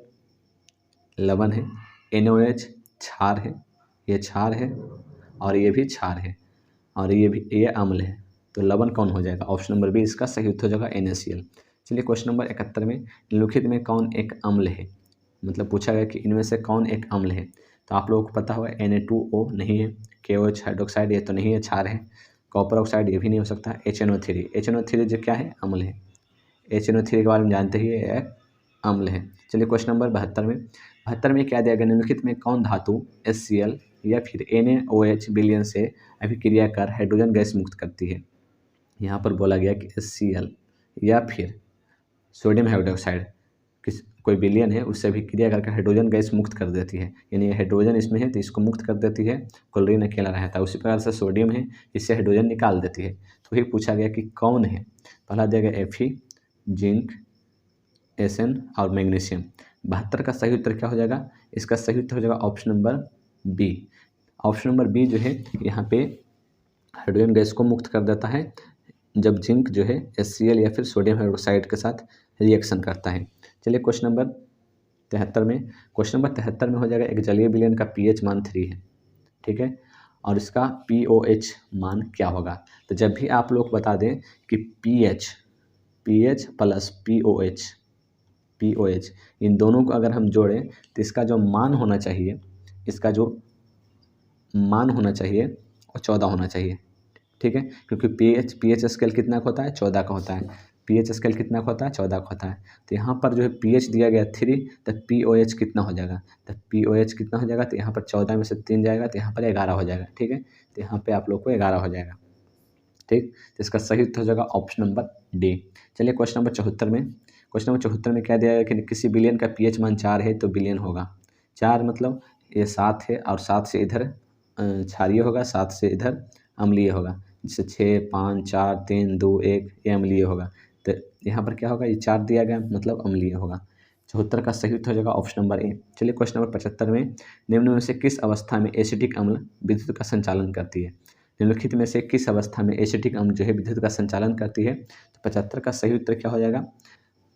लवण है, NaOH क्षार है, ये क्षार है और ये भी क्षार है और ये अम्ल है। तो लवण कौन हो जाएगा, ऑप्शन नंबर बी इसका सही उत्तर हो जाएगा NaCl। चलिए क्वेश्चन नंबर 71 में निम्नलिखित में कौन एक अम्ल है, मतलब पूछा गया कि इनमें से कौन एक अम्ल है। तो आप लोगों को पता होगा Na2O नहीं है, KOH हाइड्रोक्साइड ये तो नहीं है, क्षार है, कॉपर ऑक्साइड ये भी नहीं हो सकता, HNO3 जो क्या है, अम्ल है। HNO3 के बारे में जानते ही ये अम्ल है। चलिए क्वेश्चन नंबर 72 में क्या दिया गया, निम्नलिखित में कौन धातु HCl या फिर NaOH विलयन से अभिक्रिया कर हाइड्रोजन गैस मुक्त करती है। यहाँ पर बोला गया कि HCl या फिर सोडियम हाइड्रोक्साइड कोई विलयन है उससे अभिक्रिया करके हाइड्रोजन गैस मुक्त कर देती है, यानी हाइड्रोजन इसमें है तो इसको मुक्त कर देती है, क्लोरीन अकेला रहता है। उसी प्रकार से सोडियम है, इससे हाइड्रोजन निकाल देती है। तो वही पूछा गया कि कौन है, पहला दिया गया Fe, जिंक, Sn और मैग्नीशियम। 72 का सही उत्तर क्या हो जाएगा, इसका सही उत्तर हो जाएगा option number B. Option number B जो है यहाँ पे हाइड्रोजन गैस को मुक्त कर देता है जब जिंक जो है HCl या फिर सोडियम हाइड्रोक्साइड के साथ रिएक्शन करता है। चलिए क्वेश्चन नंबर 73 में हो जाएगा एक जलीय विलयन का pH मान 3 है, ठीक है, और इसका POH मान क्या होगा। तो जब भी आप लोग बता दें कि pH प्लस POH इन दोनों को अगर हम जोड़ें तो इसका जो मान होना चाहिए वो 14 होना चाहिए, ठीक है, क्योंकि pH स्केल कितना का होता है, 14 का होता है। pH स्केल कितना का होता है, 14 का होता है। तो यहाँ पर जो है pH दिया गया 3, तो POH कितना हो जाएगा, तो यहाँ पर 14 में से 3 जाएगा तो यहाँ पर 11 हो जाएगा, ठीक है। तो यहाँ पे आप लोग को 11 हो जाएगा, ठीक। तो इसका सही उत्तर हो जाएगा ऑप्शन नंबर डी। चलिए क्वेश्चन नंबर 74 में क्या दिया गया कि किसी विलयन का pH मान 4 है तो विलयन होगा। 4 मतलब ये 7 है और 7 से इधर क्षारीय होगा, 7 से इधर अम्लीय होगा, जैसे 6, 5, 4, 3, 2, 1 ये अम्लीय होगा। तो यहाँ पर क्या होगा, ये 4 दिया गया मतलब अम्लीय होगा। 74 का सही उत्तर हो जाएगा ऑप्शन नंबर ए। चलिए क्वेश्चन नंबर 75 में निम्न में से किस अवस्था में एसिटिक अम्ल विद्युत का संचालन करती है। निम्नलिखित में से किस अवस्था में एसिटिक अम्ल जो है विद्युत का संचालन करती है। तो 75 का सही उत्तर क्या हो जाएगा,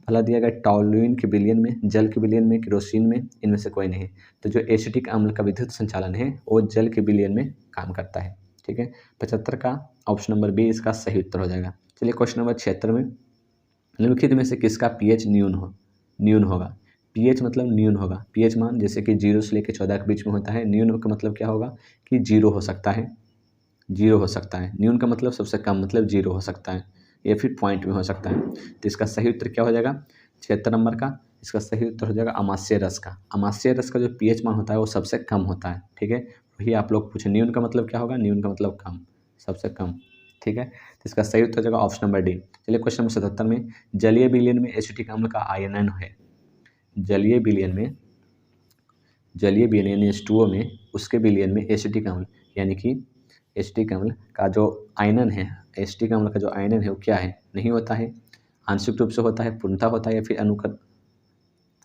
पहला दिया गया टॉल्यूइन के विलयन में, जल के विलयन में, केरोसिन में, इनमें से कोई नहीं। तो जो एसिटिक अम्ल का विद्युत संचालन है वो जल के विलयन में काम करता है, ठीक है। 75 का ऑप्शन नंबर बी इसका सही उत्तर हो जाएगा। चलिए क्वेश्चन नंबर 76 में निम्नलिखित में से किसका pH न्यून होगा। pH मतलब न्यून होगा, pH मान जैसे कि 0 से लेकर 14 के बीच में होता है। न्यून का मतलब क्या होगा कि 0 हो सकता है, न्यून का मतलब सबसे कम मतलब 0 हो सकता है या फिर पॉइंट में हो सकता है। तो इसका सही उत्तर क्या हो जाएगा, 76 नंबर का इसका सही उत्तर हो जाएगा अमाशय रस का जो pH मान होता है वो सबसे कम होता है, ठीक है। वही आप लोग पूछे न्यून का मतलब क्या होगा, न्यून का मतलब कम, सबसे कम, ठीक है। तो इसका सही उत्तर हो जाएगा ऑप्शन नंबर डी। चलिए क्वेश्चन नंबर 77 में जलीय विलयन में एसिटिक अम्ल का आयनन है। जलीय विलयन यानी H2O में उसके विलयन में एसिटिक अम्ल यानी कि एसिटिक अम्ल का जो आयनन है, एसिटिक अम्ल का जो आयनन है वो क्या है, नहीं होता है, आंशिक रूप से होता है, पूर्णतः होता है या फिर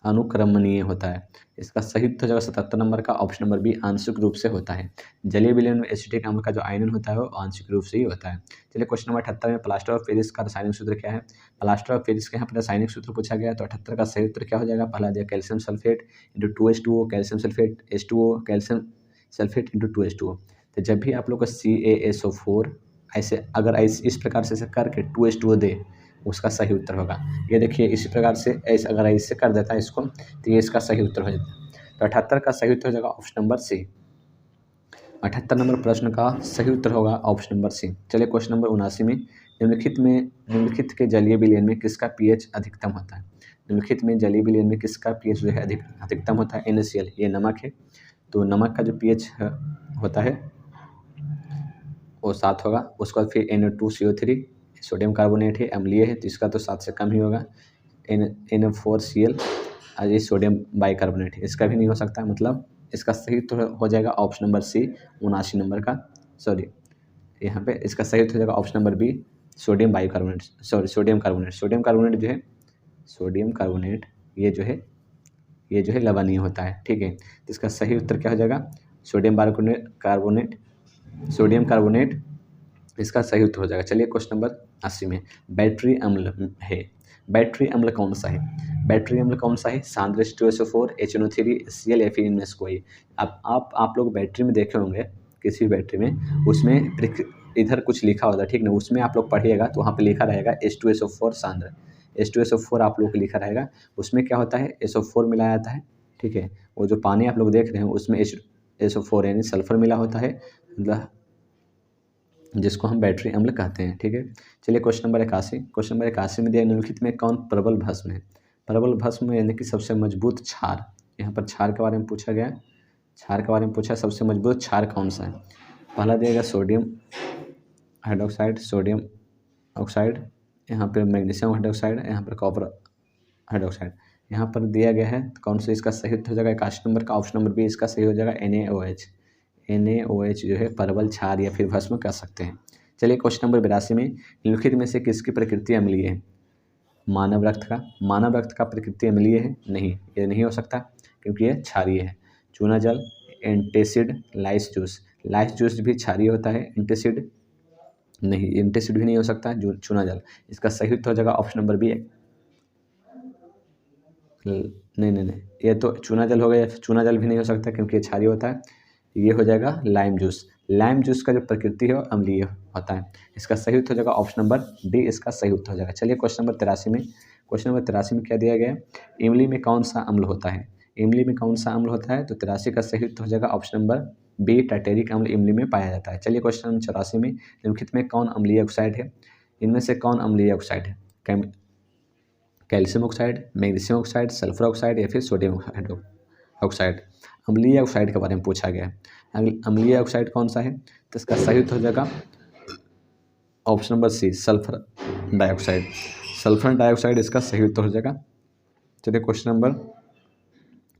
अनुक्रमणीय होता है। इसका सही उत्तर हो जाएगा 77 नंबर का ऑप्शन नंबर बी आंशिक रूप से होता है। जलीय विलयन में एसिटिक अम्ल का जो आयनन होता है वो आंशिक रूप से ही होता है। चलिए क्वेश्चन नंबर 78 में प्लास्टर ऑफ पेरिस का रासायनिक सूत्र क्या है। प्लास्टर ऑफ पेरिस के यहाँ पर रासायनिक सूत्र पूछा गया, तो 78 का सही उत्तर क्या हो जाएगा। पहला दिया calcium sulphate into 2H2O, calcium sulphate H2O, calcium sulphate into 2H2O। तो जब भी आप लोग का CaSO4 ऐसे अगर इस प्रकार से करके 2H2O दे, उसका सही उत्तर होगा। ये देखिए इसी प्रकार से ऐसे अगर ऐसे कर देता है इसको, तो ये इसका सही उत्तर हो जाता है। तो 78 का सही उत्तर हो जाएगा ऑप्शन नंबर सी। 78 नंबर प्रश्न का सही उत्तर होगा ऑप्शन नंबर सी। चलिए क्वेश्चन नंबर 79 में निम्नलिखित के जलीय विलयन में किसका पीएच अधिकतम होता है। निम्नलिखित में जलीय विलयन में किसका पीएच जो है अधिकतम होता है। NaCl ये नमक है, तो नमक का जो पीएच होता है वो 7 होगा। उसके बाद फिर Na2CO3 सोडियम कार्बोनेट है, अम्लीय है, तो इसका तो 7 से कम ही होगा। Na4Cl ये सोडियम बाइकार्बोनेट है, इसका भी नहीं हो सकता। मतलब इसका सही तो हो जाएगा ऑप्शन नंबर सी 79 नंबर का, सॉरी यहाँ पे इसका सही हो जाएगा option number B sodium bicarbonate, sorry sodium carbonate. Sodium carbonate जो है, सोडियम कार्बोनेट ये जो है लवणीय होता है, ठीक है। तो इसका सही उत्तर क्या हो जाएगा सोडियम कार्बोनेट, सोडियम कार्बोनेट इसका सही उत्तर हो जाएगा। चलिए क्वेश्चन नंबर 80 में बैटरी अम्ल है। बैटरी अम्ल कौन सा है। बैटरी अम्ल कौन सा है। सांद्र H2SO4, HNO3, Cl या फिर इनमें से कोई। अब आप लोग बैटरी में देखे होंगे, किसी भी बैटरी में उसमें इधर कुछ लिखा होता है, ठीक ना। उसमें आप लोग पढ़िएगा तो वहाँ पे लिखा रहेगा H2SO4 सांद्र, H2SO4 आप लोग को लिखा रहेगा। उसमें क्या होता है SO4 मिलाया जाता है, ठीक है। वो जो पानी आप लोग देख रहे हैं उसमें SO4 यानी सल्फर मिला होता है, मतलब जिसको हम बैटरी अम्ल कहते हैं, ठीक है। चलिए क्वेश्चन नंबर 81। क्वेश्चन नंबर 81 में दिया निम्नलिखित में कौन प्रबल भस्म है। प्रबल भस्म यानी कि सबसे मजबूत क्षार। यहाँ पर क्षार के बारे में पूछा गया, क्षार के बारे में पूछा सबसे मजबूत क्षार कौन सा है। पहला दिया गया सोडियम हाइड्रोक्साइड, सोडियम ऑक्साइड, यहाँ पर मैग्नीशियम हाइड्रोक्साइड, यहाँ पर कॉपर हाइड्रोक्साइड। यहाँ पर दिया गया है तो कौन सा इसका सही हो जाएगा 81 नंबर का ऑप्शन नंबर बी इसका सही हो जाएगा NaOH। NaOH जो है परवल क्षार या फिर भस्म कह सकते हैं। चलिए क्वेश्चन नंबर 82 में निम्नलिखित में से किसकी प्रकृति अम्लीय है। मानव रक्त का प्रकृति अम्लीय है। नहीं, ये नहीं हो सकता क्योंकि ये क्षारीय है। चूना जल, एंटासिड, लाइस जूस भी क्षारीय होता है। एंटासिड नहीं, एंटासिड भी नहीं हो सकता चूना जल। इसका सही उत्तर हो जाएगा ऑप्शन नंबर बी। नहीं, ये तो चूना जल हो गया, चूना जल भी नहीं हो सकता क्योंकि ये क्षारीय होता है। ये हो जाएगा लाइम जूस का जो प्रकृति है वो अम्लीय होता है। इसका सही उत्तर हो जाएगा ऑप्शन नंबर डी, इसका सही उत्तर हो जाएगा। चलिए क्वेश्चन नंबर 83 में क्या दिया गया है। इमली में कौन सा अम्ल होता है। इमली में कौन सा अम्ल होता है, तो 83 का सही उत्तर हो जाएगा ऑप्शन नंबर बी टाइटेरिक अम्ल इमली में पाया जाता है। चलिए क्वेश्चन नंबर 84 में निम्नलिखित में कौन अम्लीय ऑक्साइड है। इनमें से कौन अम्लीय ऑक्साइड है। Calcium oxide, magnesium oxide, sulphur oxide या फिर सोडियम ऑक्साइड। अम्लीय ऑक्साइड के बारे में पूछा गया है। अम्लीय ऑक्साइड कौन सा है, तो इसका सही उत्तर हो जाएगा option number C sulphur dioxide. Sulphur dioxide इसका सही उत्तर हो जाएगा। चलिए क्वेश्चन नंबर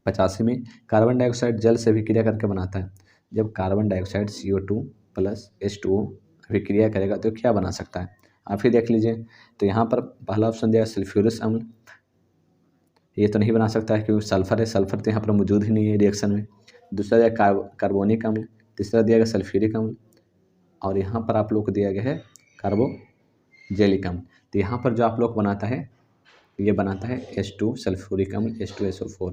85 में कार्बन डाइऑक्साइड जल से अभिक्रिया करके बनाता है। जब कार्बन डाइऑक्साइड CO2 + H2O अभिक्रिया करेगा तो क्या बना सकता है, आप ही देख लीजिए। तो यहाँ पर पहला ऑप्शन दिया सल्फ्यूरस अम्ल, ये तो नहीं बना सकता है क्योंकि सल्फर है, सल्फर तो यहाँ पर मौजूद ही नहीं है रिएक्शन में। दूसरा दिया कार्बोनिक अम्ल, तीसरा दिया गया सल्फ्यूरिक अम्ल, और यहाँ पर आप लोग को दिया गया है कार्बोजेलिक अम्ल। तो यहाँ पर जो आप लोग बनाता है ये बनाता है H2 सल्फ्यूरिक अम्ल H2SO4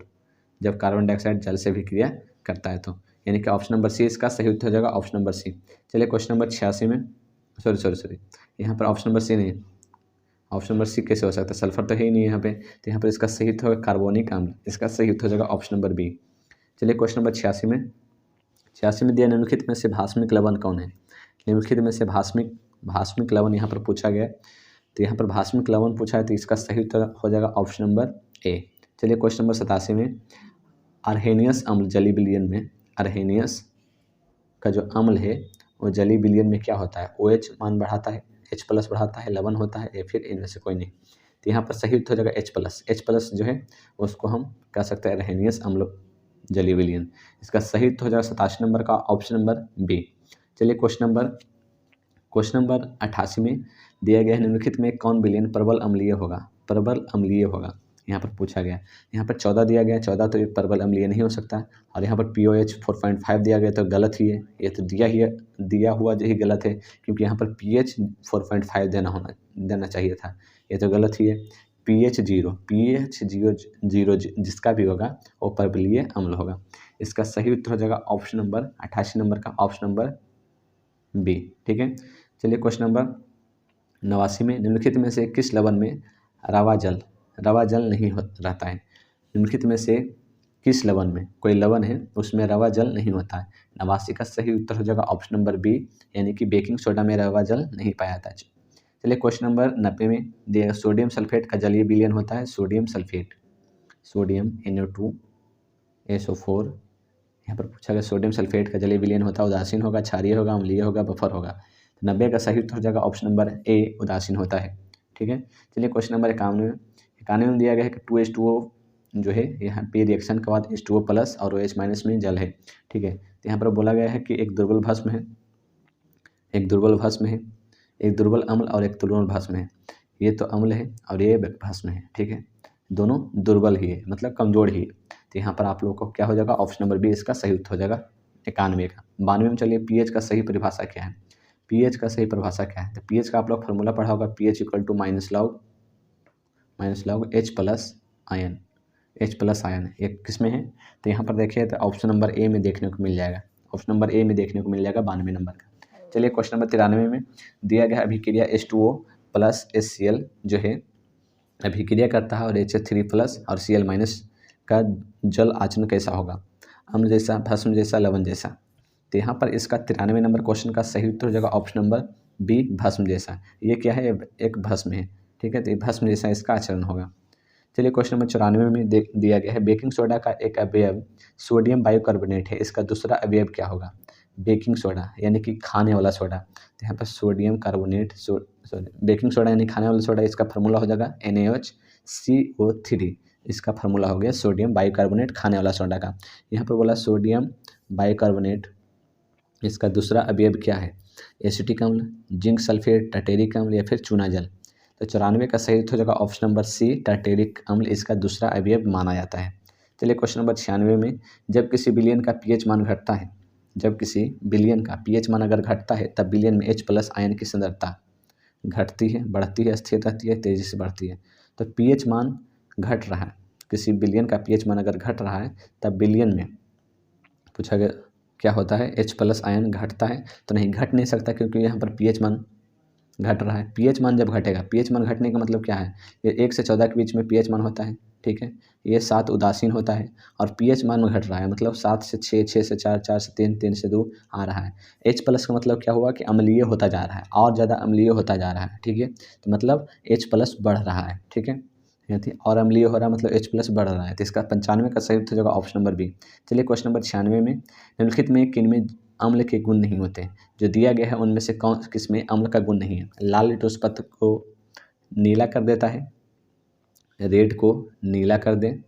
जब कार्बन डाइऑक्साइड जल से अभिक्रिया करता है, तो यानी कि ऑप्शन नंबर सी इसका सही उत्तर हो जाएगा ऑप्शन नंबर सी। चलिए क्वेश्चन नंबर 86 में सॉरी यहाँ पर ऑप्शन नंबर सी नहीं, ऑप्शन नंबर सी कैसे हो सकता है, सल्फर तो है ही नहीं यहाँ पे। तो यहाँ पर इसका सही उत्तर होगा कार्बोनिक अम्ल, इसका सही उत्तर हो जाएगा ऑप्शन नंबर बी। चलिए क्वेश्चन नंबर 86 में दिया निम्नलिखित में से भास्मिक लवण कौन है। निम्नलिखित में से भास्मिक लवण यहाँ पर पूछा गया है। तो यहाँ पर भास्मिक लवण पूछा है तो इसका सही उत्तर हो जाएगा ऑप्शन नंबर ए। चलिए क्वेश्चन नंबर 87 में अर्हेनियस अम्ल जलीय विलयन में, अर्हेनियस का जो अम्ल है वो जलीय विलयन में क्या होता है, OH मान बढ़ाता है, H+ बढ़ाता है, लवण होता है या फिर इनमें से कोई नहीं। तो यहाँ पर सही उत्तर हो जाएगा H+ जो है उसको हम कह सकते हैं अर्हेनियस अम्ल जलीय विलयन। इसका सही उत्तर हो जाएगा 87 नंबर का ऑप्शन नंबर बी। चलिए क्वेश्चन नंबर 88 में दिया गया है निम्नलिखित में कौन विलयन प्रबल अम्लीय होगा। यहाँ पर पूछा गया। यहाँ पर 14 दिया गया, 14 तो एक परवल अम्लीय नहीं हो सकता। और यहाँ पर POH 4.5 दिया गया तो गलत ही है, ये तो दिया हुआ जो ही गलत है, क्योंकि यहाँ पर pH 4.5 देना चाहिए था, ये तो गलत ही है। pH 0 जिसका भी होगा वो परवलीय अम्ल होगा। इसका सही उत्तर हो जाएगा ऑप्शन नंबर 88 नंबर का, ऑप्शन नंबर बी। ठीक है, चलिए क्वेश्चन नंबर 89 में, निम्नलिखित में से किस लवण में रवा जल नहीं रहता है। निम्नलिखित में से किस लवण में, कोई लवण है उसमें रवा जल नहीं होता है। 89 का सही उत्तर हो जाएगा ऑप्शन नंबर बी, यानी कि बेकिंग सोडा में रवा जल नहीं पाया जाता है। चलिए क्वेश्चन नंबर 90 में दिया सोडियम सल्फेट का जलीय विलयन होता है। सोडियम सल्फेट, सोडियम NO2SO4, यहाँ पर पूछा गया सोडियम सल्फेट का जलीय विलयन होता है, उदासीन होगा, क्षारीय होगा, अम्लीय होगा, बफर होगा। तो 90 का सही उत्तर हो जाएगा ऑप्शन नंबर ए, उदासीन होता है। ठीक है, चलिए क्वेश्चन नंबर 91 में दिया गया है कि 2H2O जो है, यहाँ पे रिएक्शन के बाद H2O प्लस और OH माइनस में जल है। ठीक है, तो यहाँ पर बोला गया है कि एक दुर्बल भस्म है, एक दुर्बल अम्ल और एक दुर्बल भस्म है। ये तो अम्ल है और ये भस्म है। ठीक है, दोनों दुर्बल ही है, मतलब कमजोर ही है। तो यहाँ पर आप लोगों को क्या हो जाएगा, ऑप्शन नंबर बी इसका सही उत्तर हो जाएगा 91 का। 92 में चलिए pH का सही परिभाषा क्या है। pH का सही परिभाषा क्या है, तो pH का आप लोग फार्मूला पढ़ा होगा, pH = -log H plus ion. ये किस में है, तो यहाँ पर देखिए तो ऑप्शन नंबर ए में देखने को मिल जाएगा, ऑप्शन नंबर ए में देखने को मिल जाएगा 92 नंबर का। चलिए क्वेश्चन नंबर 93 में दिया गया अभिक्रिया H2O प्लस HCl जो है अभिक्रिया करता है और HF3 प्लस और Cl माइनस का जल आचरण कैसा होगा, अम्ल जैसा, भस्म जैसा, लवण जैसा। तो यहाँ पर इसका 93 नंबर क्वेश्चन का सही उत्तर हो जाएगा ऑप्शन नंबर बी, भस्म जैसा। ये क्या है, एक भस्म है। ठीक है, तो ये भस्म जैसा इसका आचरण होगा। चलिए क्वेश्चन नंबर 94 में दिया गया है बेकिंग सोडा का एक अवयव सोडियम बाइकार्बोनेट है, इसका दूसरा अवयव क्या होगा। बेकिंग सोडा यानी कि खाने वाला सोडा, तो यहाँ पर सोडियम कार्बोनेट बेकिंग सोडा यानी खाने वाला सोडा, इसका फार्मूला हो जाएगा NaOH CO3, इसका फार्मूला हो गया सोडियम बाइकार्बोनेट खाने वाला सोडा का। यहाँ पर बोला सोडियम बाइकार्बोनेट, इसका दूसरा अवयव क्या है, एसिटिक अम्ल, जिंक सल्फेट, टर्टेरिक अम्ल या फिर चूना जल। तो 94 का सही हो जाएगा ऑप्शन नंबर सी, टर्टेरिक अम्ल इसका दूसरा अवयव माना जाता है। चलिए क्वेश्चन नंबर 96 में, जब किसी विलयन का pH मान घटता है, जब किसी विलयन का pH मान अगर घटता है तब विलयन में H प्लस आयन की सांद्रता घटती है, बढ़ती है, स्थिर रहती है, तेजी से बढ़ती है। तो pH मान घट रहा है, किसी विलयन का pH मान अगर घट रहा है तब विलयन में पूछा गया क्या होता है, H प्लस आयन घटता है। तो नहीं, घट नहीं सकता, क्योंकि यहाँ पर pH मान घट रहा है। pH मान जब घटेगा, pH मान घटने का मतलब क्या है, ये 1 से 14 के बीच में pH मान होता है। ठीक है, ये 7 उदासीन होता है और pH मान घट रहा है, मतलब 7 से 6, 6 से 4, 4 से 3, 3 से 2 आ रहा है। H प्लस का मतलब क्या हुआ कि अम्लीय होता जा रहा है, और ज़्यादा अम्लीय होता जा रहा है। ठीक है, तो मतलब H प्लस बढ़ रहा है। ठीक है, और अम्लीय हो रहा है मतलब H प्लस बढ़ रहा है। तो इसका 95 का सही उत्तर होगा ऑप्शन नंबर बी। चलिए क्वेश्चन नंबर 96 में, निम्नलिखित में किनमें अम्ल के गुण नहीं होते, जो दिया गया है उनमें से किसमें अम्ल का गुण नहीं है। लाल लिटोस पत्र को नीला कर देता है, रेड को नीला कर दे।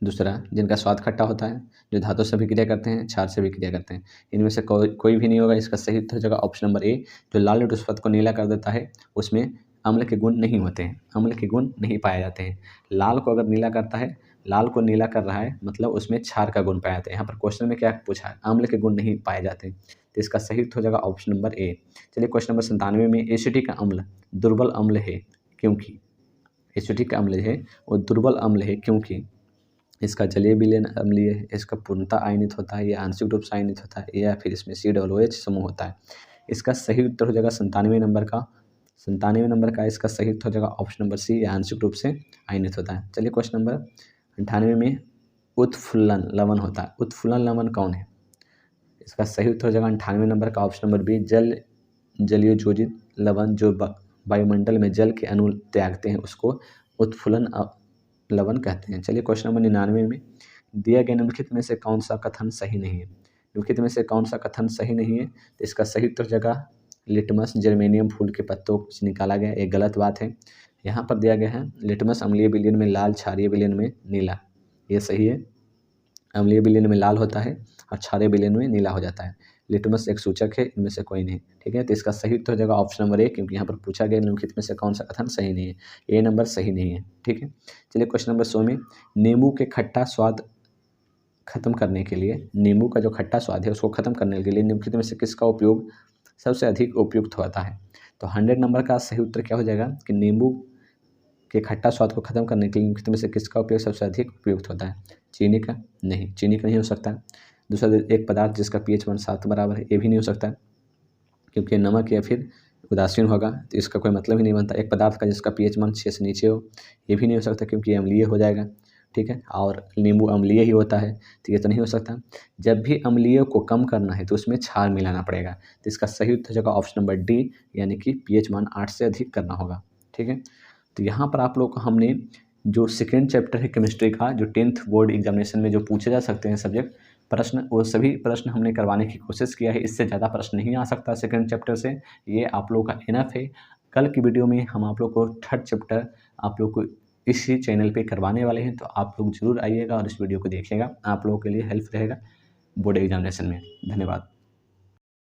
दूसरा, जिनका स्वाद खट्टा होता है, जो धातु से अभिक्रिया करते हैं, क्षार से अभिक्रिया करते हैं। इनमें से कोई भी नहीं होगा। इसका सही उत्तर हो जाएगा ऑप्शन नंबर ए, जो लाल लिटोस पत्र को नीला कर देता है उसमें अम्ल के गुण नहीं होते हैं, अम्ल के गुण नहीं पाए जाते हैं। लाल को अगर नीला करता है, लाल को नीला कर रहा है मतलब उसमें क्षार का गुण पाया जाता है। यहाँ पर क्वेश्चन में क्या पूछा है, अम्ल के गुण नहीं पाए जाते, तो इसका सही उत्तर हो जाएगा ऑप्शन नंबर ए। चलिए क्वेश्चन नंबर 97 में, एसिटिक अम्ल दुर्बल अम्ल है क्योंकि, एसिटिक अम्ल है वो दुर्बल अम्ल है क्योंकि इसका जलीय विलयन अम्लीय है, इसका पूर्णतः आयनित होता है या आंशिक रूप से आयनित होता है, या फिर इसमें COOH समूह होता है। इसका सही उत्तर हो जाएगा 97 नंबर का इसका सही उत्तर हो जाएगा ऑप्शन नंबर सी, या आंशिक रूप से आयनित होता है। चलिए क्वेश्चन नंबर 98 में, उत्फुल्लन लवण होता है, उत्फुल्लन लवण कौन है। इसका सही उत्तर हो जाएगा 98 नंबर का ऑप्शन नंबर बी, जलयोजित लवण, जो वायुमंडल में जल के अणु त्यागते हैं उसको उत्फुल्लन लवण कहते हैं। चलिए क्वेश्चन नंबर 99 में, दिया गया निम्नलिखित में से कौन सा कथन सही नहीं है। निम्नलिखित में से कौन सा कथन सही नहीं है, तो इसका सही उत्तर जगह लिटमस जर्मेनियम फूल के पत्तों से निकाला गया, एक गलत बात है। यहाँ पर दिया गया है लिटमस अम्लीय विलयन में लाल, क्षारीय विलयन में नीला, ये सही है। अम्लीय विलयन में लाल होता है और क्षारीय विलयन में नीला हो जाता है। लिटमस एक सूचक है, इनमें से कोई नहीं। ठीक है, तो इसका सही उत्तर हो जाएगा ऑप्शन नंबर ए, क्योंकि यहाँ पर पूछा गया निम्नलिखित में से कौन सा कथन सही नहीं है। ए नंबर सही नहीं है। ठीक है, चलिए क्वेश्चन नंबर 100 में, नींबू के खट्टा स्वाद खत्म करने के लिए, नींबू का जो खट्टा स्वाद है उसको खत्म करने के लिए निम्नलिखित में से किसका उपयोग सबसे अधिक उपयुक्त होता है। तो 100 नंबर का सही उत्तर क्या हो जाएगा कि नींबू के खट्टा स्वाद को खत्म करने के लिए निम्नलिखित में से किसका उपयोग सबसे अधिक उपयुक्त होता है। चीनी का? नहीं, चीनी का नहीं हो सकता। दूसरा, एक पदार्थ जिसका pH मान 7 बराबर है, ये भी नहीं हो सकता, क्योंकि नमक या फिर उदासीन होगा, तो इसका कोई मतलब ही नहीं बनता। एक पदार्थ का जिसका pH मान 6 से नीचे हो, ये भी नहीं हो सकता, क्योंकि अम्लीय हो जाएगा। ठीक है, और नींबू अम्लीय ही होता है, तो ये तो नहीं हो सकता। जब भी अम्लीय को कम करना है तो उसमें क्षार मिलाना पड़ेगा, तो इसका सही उत्तर होगा ऑप्शन नंबर डी, यानी कि pH मान 8 से अधिक करना होगा। ठीक है, तो यहाँ पर आप लोग को हमने जो सेकेंड चैप्टर है केमिस्ट्री का, जो 10th बोर्ड एग्जामिनेशन में जो पूछे जा सकते हैं सब्जेक्ट प्रश्न, वो सभी प्रश्न हमने करवाने की कोशिश किया है। इससे ज़्यादा प्रश्न नहीं आ सकता सेकेंड चैप्टर से, ये आप लोगों का इनफ है। कल की वीडियो में हम आप लोग को थर्ड चैप्टर आप लोग को इसी चैनल पे करवाने वाले हैं, तो आप लोग ज़रूर आइएगा और इस वीडियो को देखिएगा, आप लोगों के लिए हेल्प रहेगा बोर्ड एग्जामिनेशन में। धन्यवाद।